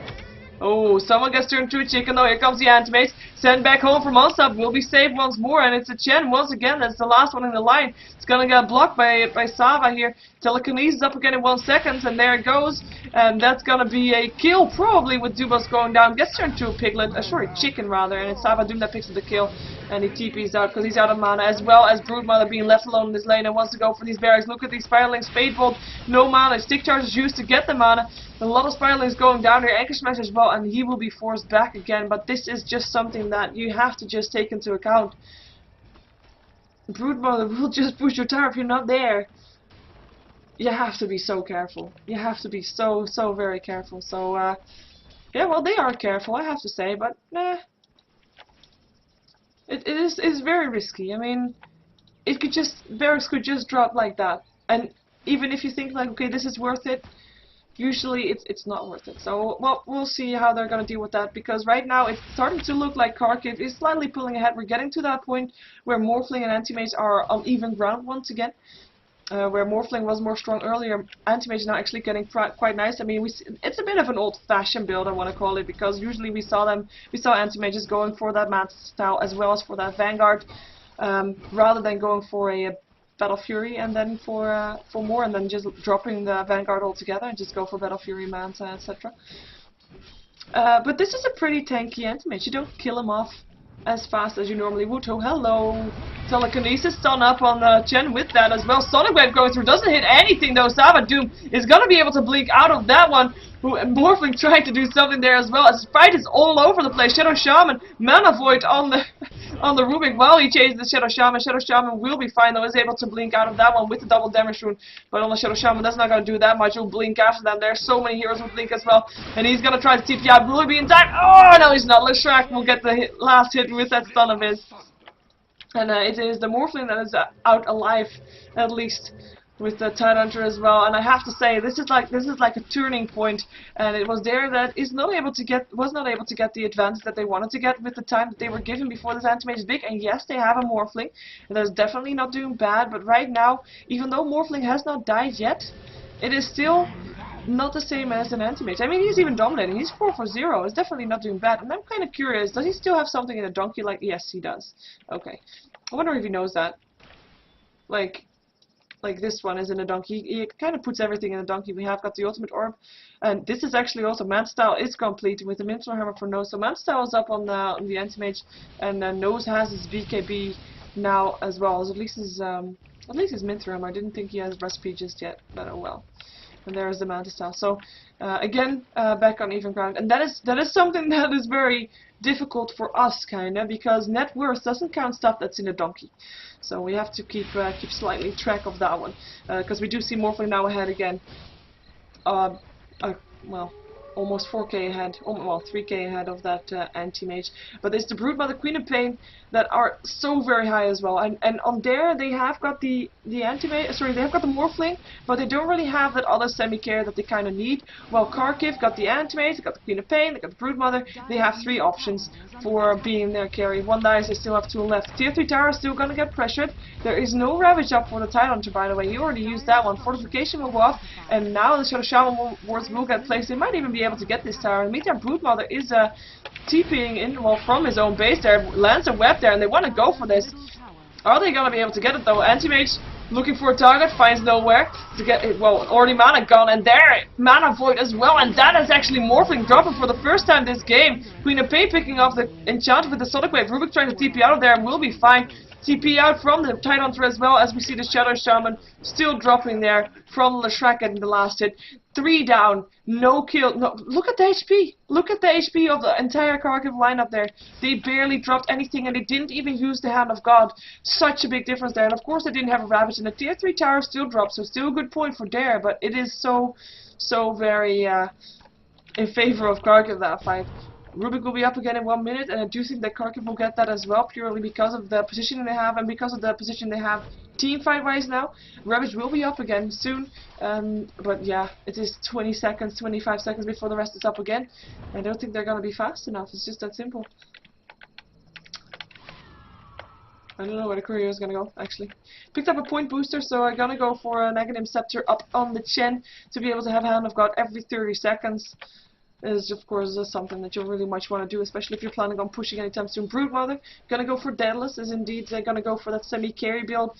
Oh, someone gets turned into a chicken. Oh, here comes the Anti-Mage. Sent back home from Unsub. Will be saved once more, and it's a Chen once again. That's the last one in the line. It's gonna get blocked by Sava here. Telekinesis up again in 1 second, and there it goes. And that's gonna be a kill, probably, with Dubas going down. Gets turned to a piglet, sorry, chicken rather, and it's Sava Doom that picks up the kill. And he TP's out because he's out of mana, as well as Broodmother being left alone in this lane and wants to go for these barracks. Look at these Spiralings, Spade Bolt, no mana. Stick Charge is used to get the mana. A lot of Spiralings going down here, Anchor Smash as well, and he will be forced back again. But this is just something that you have to just take into account. Broodmother will just push your tower if you're not there. You have to be so careful. You have to be so very careful. So, yeah, well, they are careful, I have to say, but, nah. It's very risky. I mean, barracks could just drop like that. And even if you think, like, okay, this is worth it, usually it's not worth it. So, well, we'll see how they're going to deal with that, because right now it's starting to look like Kharkiv is slightly pulling ahead. We're getting to that point where Morphling and Anti-Mage are on even ground once again. Where Morphling was more strong earlier, Anti-Mage is now actually getting quite nice. I mean, it's a bit of an old-fashioned build, I want to call it, because usually we saw Anti-Mages going for that Manstyle as well as for that Vanguard, rather than going for a Battle Fury and then for more, and then just dropping the Vanguard altogether and just go for Battle Fury, Manta, etc. But this is a pretty tanky Anti-Mage. You don't kill him off as fast as you normally would. Oh, hello. Telekinesis stun up on the Chen with that as well. Sonic Wave going through. Doesn't hit anything though. Sava Doom is going to be able to blink out of that one. Morphling trying to do something there as well. As Sprite is all over the place. Shadow Shaman, Mana Void on the Rubik while he chases the Shadow Shaman. Shadow Shaman will be fine though. Is able to blink out of that one with the double damage rune. But on the Shadow Shaman, that's not going to do that much. He'll blink after them. There's so many heroes with blink as well. And he's going to try to TP out. Will he be in time? Oh, no, he's not. Leshrac will get the last hit with that stun of his. And it is the Morphling that is out alive, at least, with the Tidehunter as well. And I have to say, this is like a turning point, and it was there that was not able to get the advantage that they wanted to get with the time that they were given before this Anti-Mage is big. And yes, they have a Morphling, and that's definitely not doing bad. But right now, even though Morphling has not died yet, it is still not the same as an Anti-Mage. I mean, he's even dominating. He's 4 for 0. It's definitely not doing bad. And I'm kind of curious, does he still have something in a donkey? Like, yes, he does. Okay. I wonder if he knows that. Like this one is in a donkey. He kind of puts everything in a donkey. We have got the ultimate orb. And this is actually also, Manstyle is complete with the Minstrel Hammer for Nose. So Manstyle is up on the Anti-Mage. And Nose has his BKB now as well. So at least his Minstrel Hammer. I didn't think he has recipe just yet, but oh well. And there is the Manstyle. So again, back on even ground, and that is something that is very difficult for us, kinda, because net worth doesn't count stuff that's in a donkey. So we have to keep slightly track of that one, because we do see Morphling now ahead again. Well, almost 4k ahead, well 3k ahead of that anti-mage. But it's the Broodmother, Queen of Pain that are so very high as well. And on there they have got the anti-mage, sorry, they have got the Morphling, but they don't really have that other semi-care that they kind of need. Well, Kharkiv got the anti-mage, they got the Queen of Pain, they got the Broodmother. They have 3 options for being their carry. One dies, they still have 2 left. Tier 3 tower is still gonna get pressured. There is no Ravage up for the Tidehunter, by the way. He already used that one. Fortification will go off, and now the Shadow Shaman wards will get placed. They might even be able to get this tower. In the meantime, Broodmother is TPing in, well, from his own base there, lands a web there, and they want to go for this. Are they going to be able to get it though? Anti-Mage looking for a target, finds nowhere to get it. Well, already mana gone, and there, mana void as well, and that is actually Morphling dropping for the first time this game. Queen of Pain picking off the enchant with the Sonic Wave. Rubik trying to TP out of there and will be fine. TP out from the Tidehunter as well, as we see the Shadow Shaman still dropping there from Leshrac getting the last hit. 3 down, no kill. No, look at the HP. Look at the HP of the entire Kharkiv lineup there. They barely dropped anything, and they didn't even use the Hand of God. Such a big difference there. And of course they didn't have a Ravage, and the tier 3 tower still dropped, so still a good point for Dare, but it is so very in favor of Kharkiv, that fight. Rubik will be up again in 1 minute, and I do think that Kharkiv will get that as well, purely because of the position they have, and because of the position they have team fight wise now. Ravage will be up again soon, but yeah, it is 20 seconds, 25 seconds before the rest is up again. I don't think they're going to be fast enough, it's just that simple. I don't know where the courier is going to go, actually. Picked up a point booster, so I'm going to go for an Aghanim Scepter up on the chin to be able to have Hand of God every 30 seconds. Is of course something that you really much want to do, especially if you're planning on pushing anytime soon. Broodmother gonna go for Deadless, is indeed gonna go for that semi-carry build.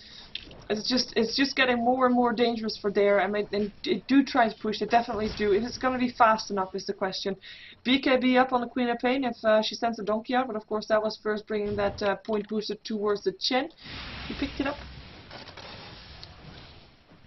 It's just getting more and more dangerous for Dare, and they do try to push. They definitely do. If it's gonna be fast enough is the question. BKB up on the Queen of Pain if she sends a donkey out, but of course that was first bringing that point booster towards the chin. He picked it up.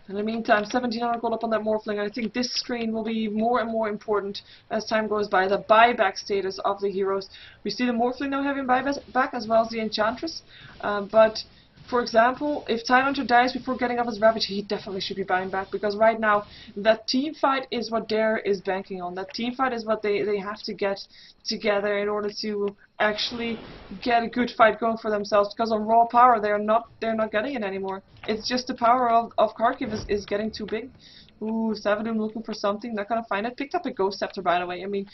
In the meantime, 1700 gold up on that Morphling, and I think this screen will be more and more important as time goes by. The buyback status of the heroes. We see the Morphling now having buyback as well as the Enchantress, but for example, if Tidehunter dies before getting off his Ravage, he definitely should be buying back, because right now that team fight is what Dare is banking on. That team fight is what they have to get together in order to actually get a good fight going for themselves, because on raw power they're not getting it anymore. It's just the power of Kharkiv is getting too big. Ooh, Savadum looking for something, not gonna find it. Picked up a Ghost Scepter, by the way. I mean,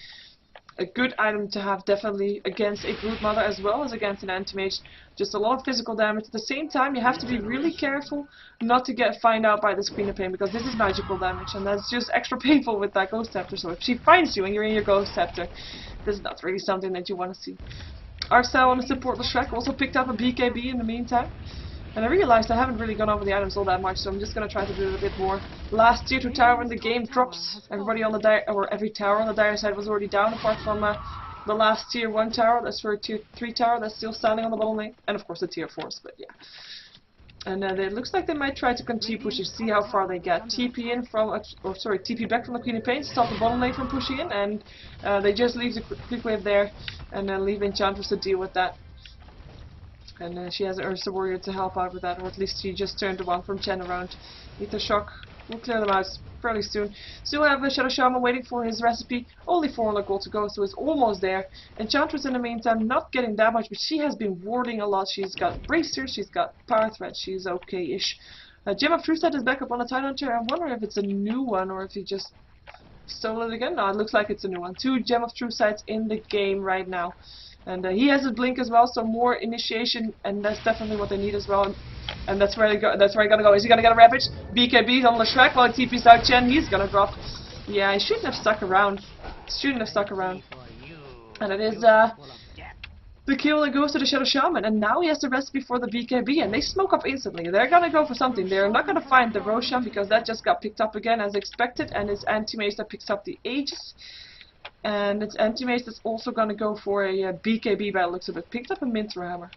a good item to have definitely against a Broodmother as well as against an Anti-Mage. Just a lot of physical damage. At the same time, you have to be really careful not to get found out by this Queen of Pain, because this is magical damage, and that's just extra painful with that Ghost Scepter. So if she finds you and you're in your Ghost Scepter, this is not really something that you want to see. Arcel on the support Leshrac also picked up a BKB in the meantime. And I realized I haven't really gone over the items all that much, so I'm just going to try to do it a bit more. Last tier 2 tower in the game drops. Everybody on the dire, or every tower on the dire side was already down, apart from the last tier 1 tower. That's for a tier 3 tower that's still standing on the bottom lane, and of course the tier 4s, but yeah. And it looks like they might try to continue pushing, see how far they get. TP in from, TP back from the Queen of Pain, stop the bottom lane from pushing in, and they just leave the quick wave there, and then leave Enchantress to deal with that. And she has an Ursa Warrior to help out with that, or at least she just turned the one from Chen around. Ether Shock will clear them out fairly soon. Still have a Shadow Shaman waiting for his recipe. Only 400 gold to go, so it's almost there. Enchantress in the meantime not getting that much, but she has been warding a lot. She's got Bracer, she's got Power Threat, she's okay-ish. Gem of True Sight is back up on the Tidehunter. I'm wondering if it's a new one or if he just stole it again. No, it looks like it's a new one. 2 Gem of True Sights in the game right now. And he has a blink as well, so more initiation, and that's definitely what they need as well. And that's where they go. That's where he's gonna go. Is he gonna get a Ravage? BKB on Leshrac while he TP's out Chen. He's gonna drop. Yeah, he shouldn't have stuck around. Shouldn't have stuck around. And it is the kill that goes to the Shadow Shaman, and now he has the recipe for the BKB, and they smoke up instantly. They're gonna go for something. They're not gonna find the Roshan because that just got picked up again as expected, and it's Anti-Mage that picks up the Aegis. And it's Anti-Mage that's also going to go for a BKB by the looks of it. Picked up a Minter Hammer.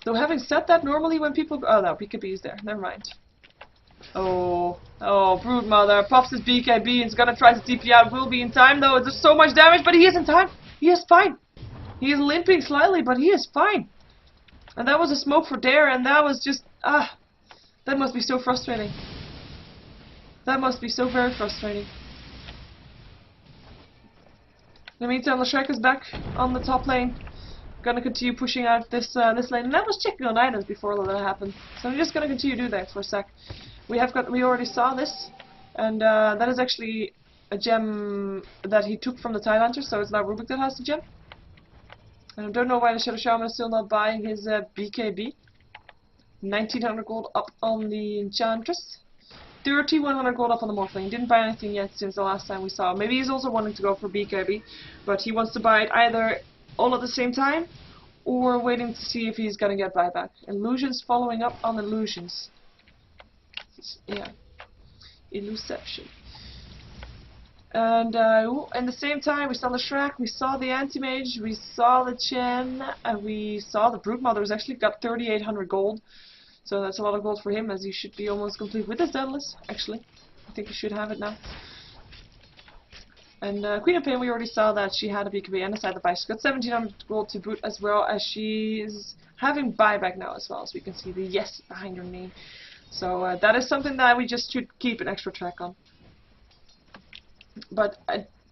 Though having said that, normally when people... Oh no, BKB is there. Never mind. Oh, Broodmother pops his BKB and is going to try to TP out. Will be in time though. There's so much damage, but he is in time. He is fine. He is limping slightly, but he is fine. And that was a smoke for Dare, and that was just... that must be so frustrating. That must be so very frustrating. In the meantime, Leshek is back on the top lane. Gonna continue pushing out this this lane. And that was checking on items before all of that happened. So I'm just gonna continue to do that for a sec. We already saw this, and that is actually a gem that he took from the Tide Hunter, so it's now Rubik that has the gem. And I don't know why the Shadow Shaman is still not buying his BKB. 1900 gold up on the Enchantress. 3100 gold up on the Morphling. Didn't buy anything yet since the last time we saw him. Maybe he's also wanting to go for BKB, but he wants to buy it either all at the same time or waiting to see if he's gonna get buyback. Illusions following up on illusions. Yeah. Illuception. And in the same time, we saw the Shrek, we saw the Anti-Mage, we saw the Chen, and we saw the Broodmother has actually got 3800 gold. So that's a lot of gold for him, as he should be almost complete with his Daedalus, actually. I think he should have it now. And Queen of Pain, we already saw that she had a BKB and a side of buy. She's got 1700 gold to boot, as well as she's having buyback now as well, so we can see the yes behind her name. So that is something that we just should keep an extra track on. But,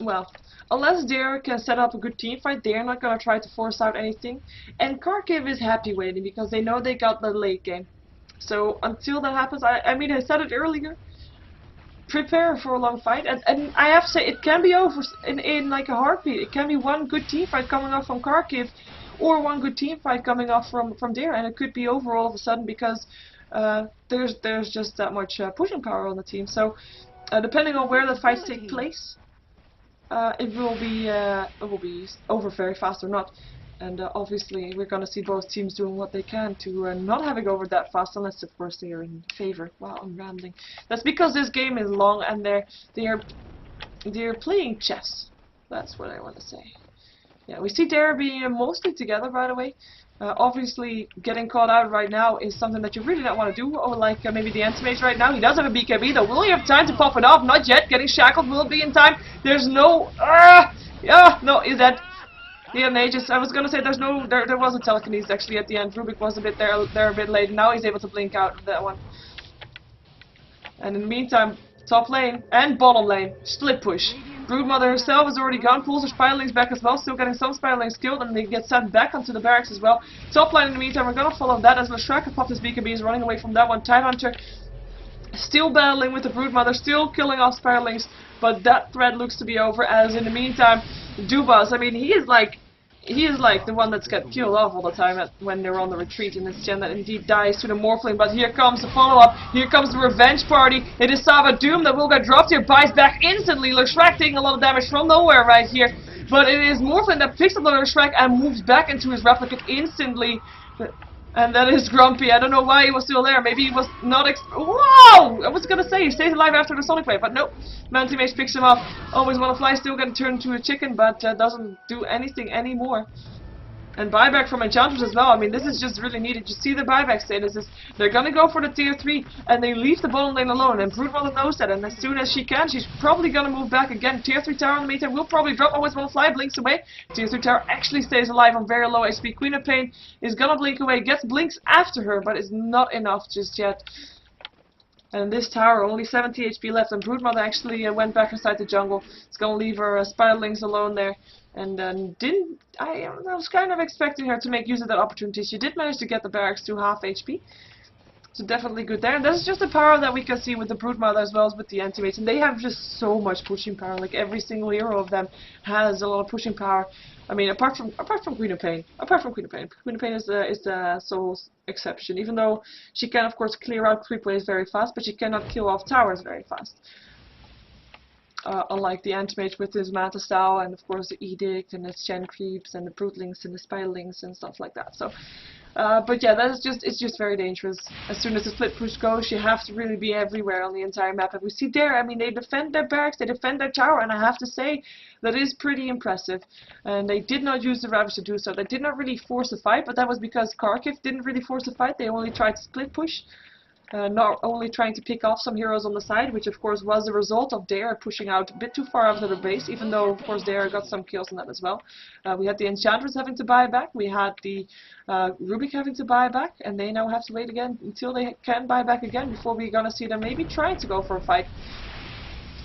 well, unless Dare can set up a good team fight, they're not going to try to force out anything. And Kharkiv is happy waiting because they know they got the late game. So until that happens, I mean, I said it earlier, prepare for a long fight. And I have to say, it can be over in like a heartbeat. It can be one good team fight coming off from Kharkiv, or one good team fight coming off from Dare, and it could be over all of a sudden because there's just that much pushing power on the team. So depending on where the fights take place, it will be over very fast or not. And obviously we're going to see both teams doing what they can to not have it go over that fast, unless of course they are in favor. Wow, I'm rambling. That's because this game is long and they're playing chess. That's what I want to say. Yeah, we see Dare being mostly together, by the way. Obviously, getting caught out right now is something that you really don't want to do, or like maybe the Anti-Mage right now. He does have a BKB, though. Will he have time to pop it off? Not yet. Getting shackled will be in time. There's no... no, he's dead. He had an Aegis. I was going to say there was a telekinesis actually at the end. Rubik was a bit there a bit late. Now he's able to blink out that one. And in the meantime, top lane and bottom lane, split push. Broodmother herself is already gone, pulls her Spiderlings back as well, still getting some Spiderlings killed, and they get sent back onto the barracks as well. Top line in the meantime, we're gonna follow that as Leshrac popped his BKB, is running away from that one. Tide Hunter still battling with the Broodmother, still killing off Spiderlings, but that threat looks to be over, as in the meantime, Dubas, I mean, he is like the one that's got killed off all the time when they're on the retreat in this gen that indeed dies to the Morphling. But here comes the follow-up. Here comes the revenge party. It is Sava Doom that will get dropped here. Buys back instantly. Leshrac taking a lot of damage from nowhere right here. But it is Morphling that picks up the Leshrac and moves back into his replicate instantly. And that is Grumpy. I don't know why he was still there. Maybe he was not Whoa! I was gonna say he stays alive after the Sonic Wave, but nope. Mantimage picks him up. Always wanna fly, still gonna turn into a chicken, but doesn't do anything anymore. And buyback from Enchantress as well. I mean, this is just really needed. You see the buyback statuses. They're gonna go for the tier 3, and they leave the bottom lane alone. And Broodmother knows that, and as soon as she can, she's probably gonna move back again. Tier 3 tower in the meantime will probably drop. Always wanna fly, blinks away. Tier 3 tower actually stays alive on very low HP. Queen of Pain is gonna blink away, gets blinks after her, but it's not enough just yet. And this tower, only 70 HP left, and Broodmother actually went back inside the jungle. It's gonna leave her Spiderlings alone there. And I was kind of expecting her to make use of that opportunity. She did manage to get the barracks to half HP. So definitely good there. And this is just the power that we can see with the Broodmother as well as with the Anti-Mage. And they have just so much pushing power. Like every single hero of them has a lot of pushing power. I mean, apart from Queen of Pain. Queen of Pain is the sole exception. Even though she can of course clear out creep waves very fast, but she cannot kill off towers very fast. Unlike the Anti-Mage with his Manta style, and of course the Edict, and his Gen Creeps, and the Broodlings, and the Spiderlings, and stuff like that. So, but yeah, it's just very dangerous. As soon as the split push goes, you have to really be everywhere on the entire map. And we see there, I mean, they defend their barracks, they defend their tower, and I have to say, that is pretty impressive. And they did not use the Ravage to do so. They did not really force a fight, but that was because Kharkiv didn't really force a fight. They only tried to split push. Not only trying to pick off some heroes on the side, which of course was the result of Dare pushing out a bit too far out of the base, even though of course Dare got some kills on that as well. We had the Enchantress having to buy back, we had the Rubik having to buy back, and they now have to wait again until they can buy back again before we're gonna see them maybe trying to go for a fight.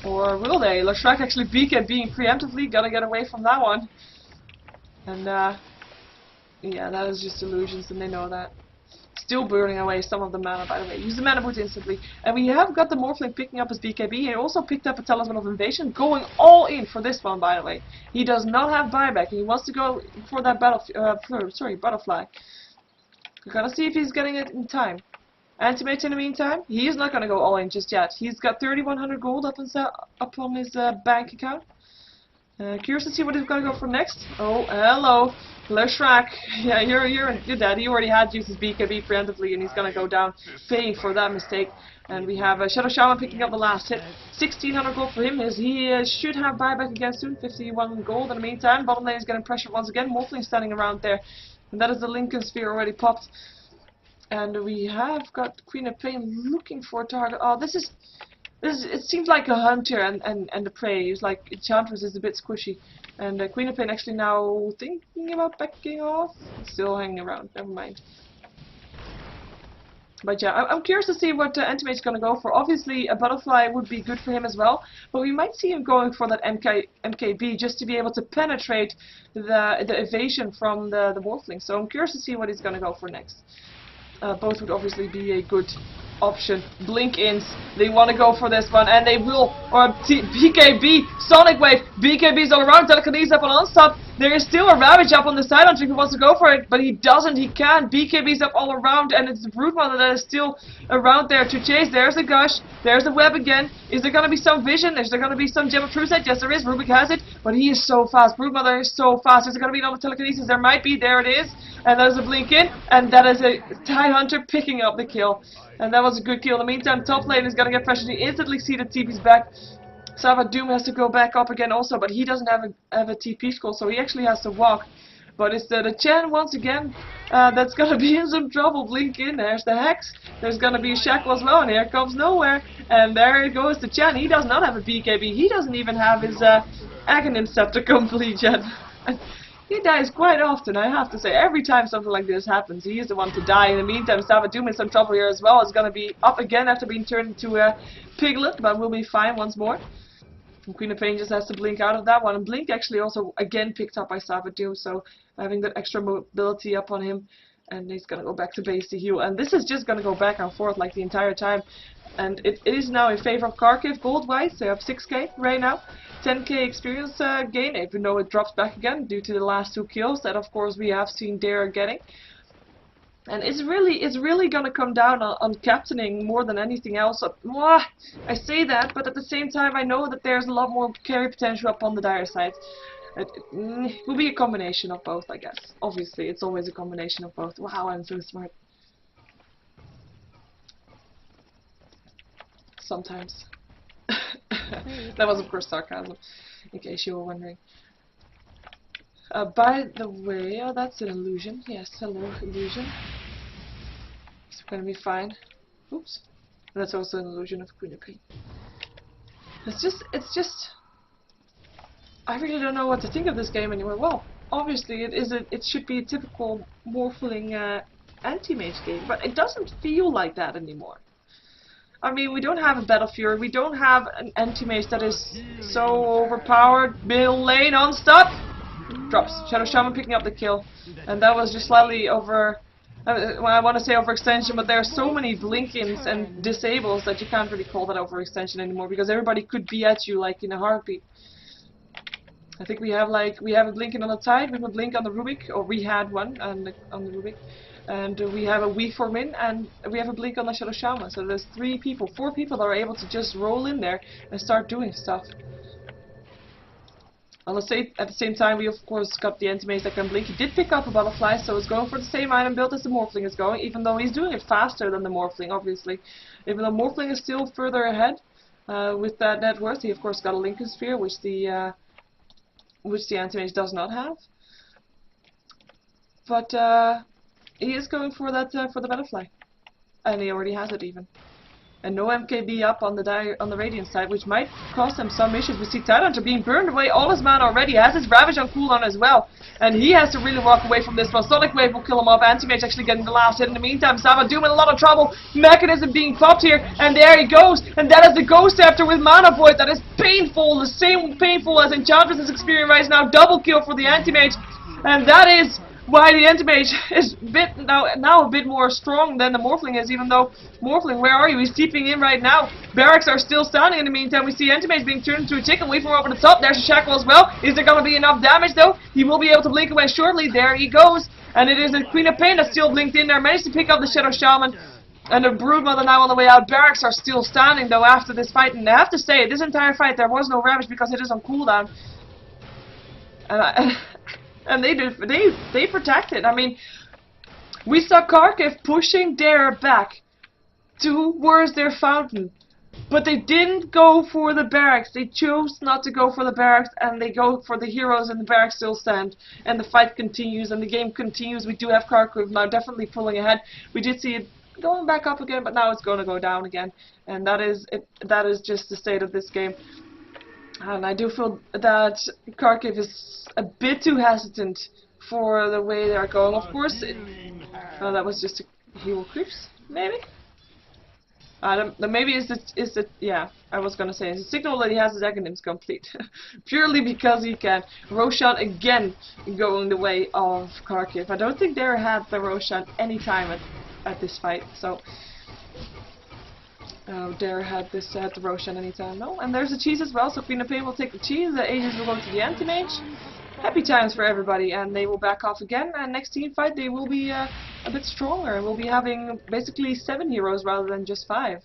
Or will they? Lashrak actually being preemptively, gotta get away from that one. And yeah, that is just illusions and they know that. Still burning away some of the mana, by the way. Use the mana boot instantly. And we have got the Morphling picking up his BKB. He also picked up a Talisman of Invasion, going all in for this one, by the way. He does not have buyback. He wants to go for that butterfly. We're gonna see if he's getting it in time. Antimate in the meantime, he's not gonna go all in just yet. He's got 3,100 gold up on his bank account. Curious to see what he's gonna go for next. Oh, hello, Lashrak. Yeah, you're dead. He already had used his BKB preemptively, and he's gonna go down, paying for that mistake. And we have Shadow Shaman picking up the last hit. 1,600 gold for him. He should have buyback again soon. 51 gold in the meantime. Bottom lane is getting pressured once again. Morphling standing around there, and that is the Lincoln Sphere already popped. And we have got Queen of Pain looking for a target. Oh, this is it seems like a hunter and the prey. It's like Enchantress is a bit squishy. And Queen of Pain actually now thinking about backing off. Still hanging around, never mind. But yeah, I'm curious to see what Antimate's gonna go for. Obviously a butterfly would be good for him as well, but we might see him going for that MKB just to be able to penetrate the evasion from the Morphling. So I'm curious to see what he's gonna go for next. Both would obviously be a good option. Blink-ins, they want to go for this one, and they will. Or BKB, Sonic Wave, BKB's all around, Telekinesis up on unstop. There is still a Ravage up on the side, Hunter who wants to go for it, but he doesn't, he can't. BKB's up all around, and it's the Broodmother that is still around there to chase. There's a Gush, there's the web again. Is there going to be some vision? Is there going to be some Gem of True Sight? Yes there is, Rubik has it, but he is so fast. Broodmother is so fast. Is there going to be another Telekinesis? There might be, there it is. And there's a blink in, and that is a TIE Hunter picking up the kill. And that was a good kill. In the meantime, top lane is going to get pressured. He instantly see the TP's back. Doom has to go back up again also, but he doesn't have a TP skull, so he actually has to walk. But it's the Chen once again that's going to be in some trouble. Blink in, there's the Hex. There's going to be a Shackle as well, and here comes Nowhere. And there goes the Chen. He does not have a BKB. He doesn't even have his Aghanim Scepter complete yet. He dies quite often, I have to say. Every time something like this happens, he is the one to die. In the meantime, Doom is in some trouble here as well. It's going to be up again after being turned into a piglet, but we'll be fine once more. And Queen of Pain just has to blink out of that one. And Blink actually also again picked up by Doom, so having that extra mobility up on him. And he's going to go back to base to heal. And this is just going to go back and forth like the entire time. And it is now in favor of Kharkiv gold-wise. They have 6k right now. 10k experience gain, even though it drops back again due to the last 2 kills that of course we have seen Dare getting. And it's really gonna come down on captaining more than anything else. I say that, but at the same time I know that there's a lot more carry potential up on the Dire side. It will be a combination of both, I guess. Obviously, it's always a combination of both. Wow, I'm so smart. Sometimes. That was of course sarcasm, in case you were wondering. By the way, oh, that's an illusion. Yes, hello, illusion. It's gonna be fine. Oops. That's also an illusion of Queen of Pain. It's just. I really don't know what to think of this game anymore. Well, obviously it should be a typical Morphling anti-mage game, but it doesn't feel like that anymore. I mean, we don't have a Battle Fury, we don't have an anti-mage that is so overpowered. Middle lane on stop! Drops. Shadow Shaman picking up the kill. And that was just slightly over... well, I want to say overextension, but there are so many blink-ins and disables that you can't really call that overextension anymore, because everybody could be at you like in a heartbeat. I think we have a blink-in on the Tide, we have a blink on the Rubik, or we had one on the Rubik. And we have a Weave for Min, and we have a blink on the Shadow Shaman. So there's 4 people that are able to just roll in there and start doing stuff. At the same time, we of course got the anti-mage that can blink. He did pick up a butterfly, so it's going for the same item build as the Morphling is going, even though he's doing it faster than the Morphling, obviously. Even though Morphling is still further ahead with that net worth, he of course got a Lincoln Sphere, which the anti-mage does not have. But he is going for that for the butterfly, and he already has it even. And no MKB up on the Radiant side, which might cause them some issues. We see Tidehunter being burned away, all his mana already, has his Ravage on cooldown as well. And he has to really walk away from this one. Sonic Wave will kill him off, Anti-Mage actually getting the last hit. In the meantime, Savadoom in a lot of trouble, Mechanism being popped here, and there he goes. And that is the Ghost Scepter with Mana Void, that is painful, the same painful as Enchantress is experiencing right now. Double kill for the Anti-Mage, and that is why the Anti-Mage is now a bit more strong than the Morphling is, even though Morphling, where are you? He's seeping in right now. Barracks are still standing in the meantime. We see Anti-Mage being turned into a chicken, wait from over the top. There's a Shackle as well. Is there going to be enough damage though? He will be able to blink away shortly. There he goes. And it is the Queen of Pain that's still blinked in there. Managed to pick up the Shadow Shaman. And the Broodmother now on the way out. Barracks are still standing though after this fight. And I have to say, this entire fight there was no Ravage because it is on cooldown. And they protected. I mean, we saw Kharkiv pushing Dare back towards their fountain, but they didn't go for the barracks. They chose not to go for the barracks, and they go for the heroes, and the barracks still stand, and the fight continues, and the game continues. We do have Kharkiv now definitely pulling ahead. We did see it going back up again, but now it's going to go down again, and that is it. That is just the state of this game. And I do feel that Kharkiv is a bit too hesitant for the way they're going. Of course, that was just a hero creeps, maybe? Maybe yeah, I was gonna say, it's a signal that he has his Aghanim's complete. Purely because he can. Roshan again going the way of Kharkiv. I don't think they had the Roshan any time at this fight, so... Dare had the Roshan anytime. No, and there's the cheese as well, so Queen of Pain will take the cheese, the Aegis will go to the Anti-Mage. Happy times for everybody, and they will back off again, and next team fight they will be a bit stronger. We'll be having basically 7 heroes rather than just 5.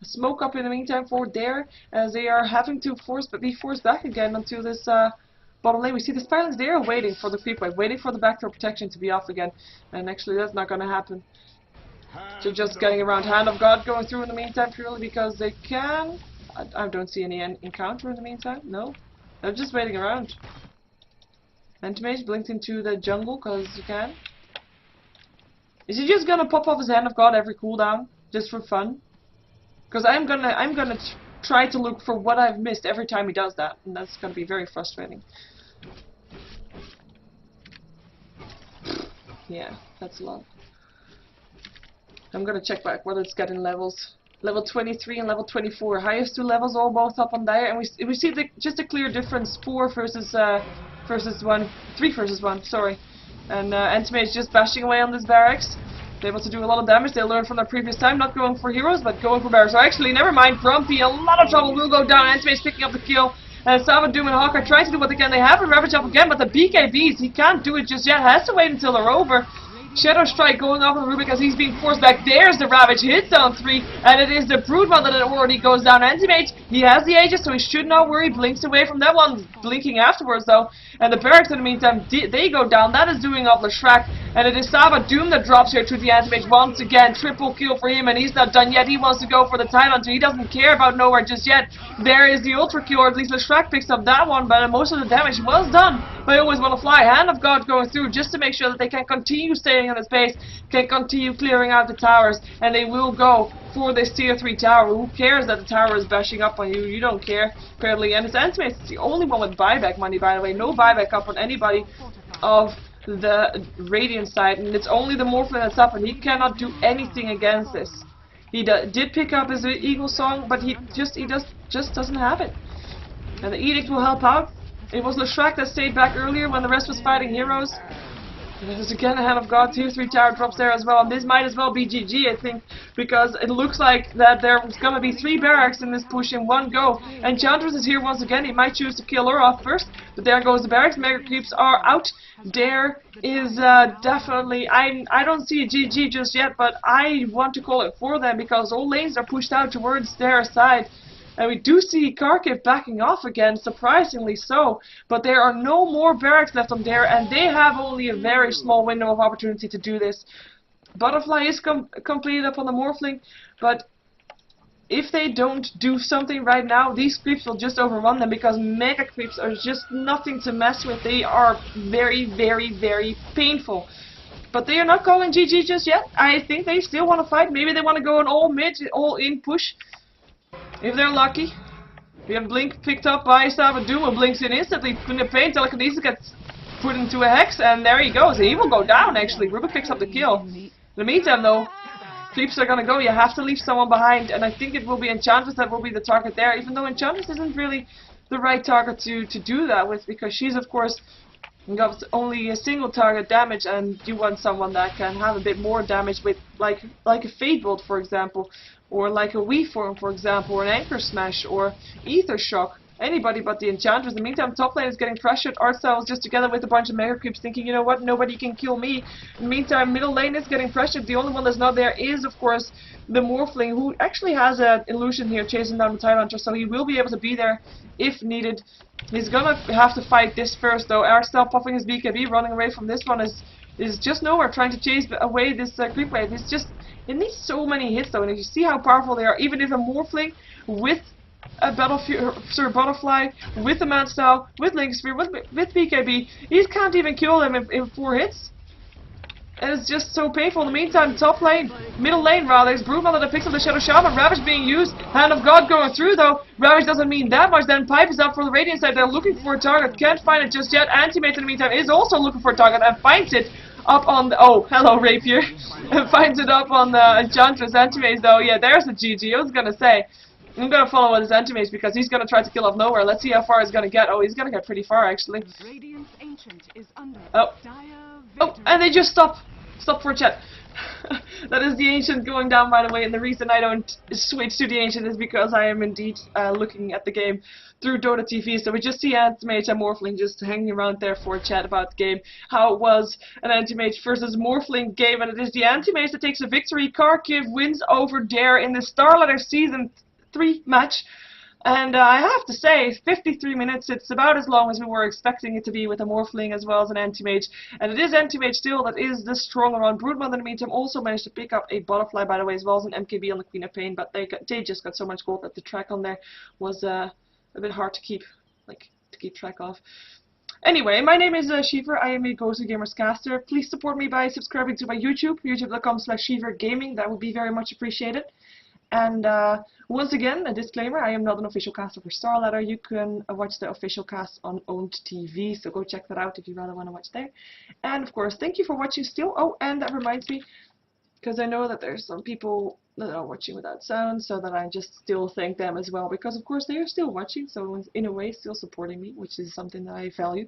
Smoke up in the meantime for Dare, as they are having to be forced back again onto this bottom lane. We see the Spirelings there waiting for the creep wave, waiting for the backdoor protection to be off again, and actually that's not going to happen. So just getting around Hand of God going through in the meantime purely because they can. I don't see any encounter in the meantime. No. They're just waiting around. Anti-Mage blinked into the jungle because you can. Is he just gonna pop off his Hand of God every cooldown just for fun? Because I'm gonna try to look for what I've missed every time he does that, and that's gonna be very frustrating. Yeah, that's a lot. I'm gonna check back what it's getting levels. Level 23 and level 24. Highest 2 levels all both up on Dire, and we see just a clear difference. 4 versus 1. 3 versus 1, sorry. And Anti-Mage is just bashing away on this barracks. They're able to do a lot of damage. They learned from their previous time, not going for heroes, but going for barracks. So actually, never mind. Grumpy, a lot of trouble will go down. Anti-Mage picking up the kill. And Savadoom and Hawk are trying to do what they can. They have a Ravage up again, but the BKBs, he can't do it just yet. Has to wait until they're over. Shadow Strike going off on Rubik as he's being forced back. There's the Ravage, hits on 3, and it is the Broodmother that already goes down. Anti-Mage, he has the Aegis, so he should not worry. Blinks away from that one, blinking afterwards though. And the Barracks in the meantime, they go down. That is doing off Leshrac, and it is Savadoom that drops here to the Anti-Mage once again. Triple kill for him, and he's not done yet. He wants to go for the Tidehunter. He doesn't care about nowhere just yet. There is the Ultra kill, or at least Leshrac picks up that one, but most of the damage was done. But I always want to fly. Hand of God going through just to make sure that they can continue staying in the space, can continue clearing out the towers, and they will go for this tier 3 tower. Who cares that the tower is bashing up on you? You don't care, apparently. And it's Anti-Mage. It's the only one with buyback money, by the way. No buyback up on anybody of the Radiant side, and it's only the Morphling that's up, and he cannot do anything against this. He did pick up his Eagle Song, but he just doesn't have it. And the Edict will help out. It was Leshrac that stayed back earlier when the rest was fighting heroes. And there's again a Hand of God, tier 3 tower drops there as well, and this might as well be GG, I think, because it looks like that there's gonna be 3 barracks in this push in one go. Enchantress is here once again. He might choose to kill her off first, but there goes the barracks. Mega creeps are out. Dare is definitely, I don't see a GG just yet, but I want to call it for them because all lanes are pushed out towards their side. And we do see Kharkiv backing off again, surprisingly so, but there are no more barracks left on there, and they have only a very small window of opportunity to do this. Butterfly is completed up on the Morphling, but if they don't do something right now, these creeps will just overrun them, because Mega creeps are just nothing to mess with. They are very, very, very painful. But they are not calling GG just yet. I think they still want to fight. Maybe they want to go an all mid, all in push. If they're lucky. We have Blink picked up by Sabaduma, blinks in instantly. In the pain, telekinesis gets put into a hex, and there he goes. He will go down actually. Rubik picks up the kill. In the meantime though, creeps are gonna go. You have to leave someone behind, and I think it will be Enchantress that will be the target there, even though Enchantress isn't really the right target to do that with, because she's of course got only a single target damage, and you want someone that can have a bit more damage with like a Fade Bolt for example, or like a Wii Form for example, or an Anchor Smash, or Ether Shock. Anybody but the Enchantress. In the meantime, top lane is getting pressured. Arcel is just together with a bunch of Mega Creeps thinking, you know what, nobody can kill me. In the meantime, middle lane is getting pressured. The only one that's not there is, of course, the Morphling, who actually has an illusion here chasing down the Tidal Hunter, so he will be able to be there if needed. He's gonna have to fight this first, though. Arcel puffing his BKB, running away from this one is just nowhere, trying to chase away this creep wave. It's just, it needs so many hits, though, and if you see how powerful they are, even if a Morphling with a Butterfly, with the Man Style, with Link Sphere, with BKB, he can't even kill them in 4 hits. And it's just so painful. In the meantime, top lane, middle lane rather, is Broodmother that picks up the Shadow Shaman. Ravage being used, Hand of God going through though. Ravage doesn't mean that much. Then Pipe is up for the Radiant side. They're looking for a target, can't find it just yet. Antimate in the meantime is also looking for a target and finds it up on the, oh, hello Rapier. And finds it up on the Enchantress. Antimate though, yeah, there's the GG. I was gonna say, I'm gonna follow with his Antimate because he's gonna try to kill off nowhere. Let's see how far he's gonna get. Oh, he's gonna get pretty far actually. Oh, and they just stop for chat. That is the Ancient going down, by the way, and the reason I don't switch to the Ancient is because I am indeed looking at the game through Dota TV, so we just see Antimate and Morphling just hanging around there for a chat about the game, how it was an Antimate versus Morphling game, and it is the Antimate that takes a victory. Kharkiv wins over Dare in the StarLadder Season 3 match. And I have to say, 53 minutes, it's about as long as we were expecting it to be with a Morphling as well as an Anti-Mage. And it is Anti-Mage still that is the stronger one. Broodmother in the meantime also managed to pick up a Butterfly, by the way, as well as an MKB on the Queen of Pain, but they just got so much gold that the track on there was a bit hard to keep track of. Anyway, my name is Sheever. I am a Ghostly Gamers caster. Please support me by subscribing to my YouTube, youtube.com/SheeverGaming. That would be very much appreciated. And once again, a disclaimer, I am not an official caster for StarLadder. You can watch the official cast on Owned TV, so go check that out if you rather want to watch there. And of course, thank you for watching still. Oh, and that reminds me, because I know that there's some people that are watching without sound, so that I just still thank them as well, because of course they are still watching, so in a way still supporting me, which is something that I value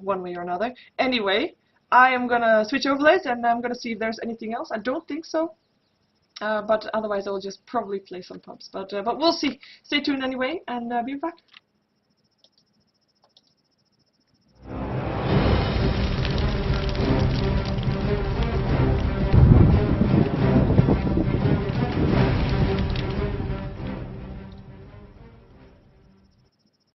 one way or another. Anyway, I am gonna switch overlays and I'm gonna see if there's anything else. I don't think so. But otherwise I'll just probably play some pubs. But we'll see. Stay tuned anyway, and be back.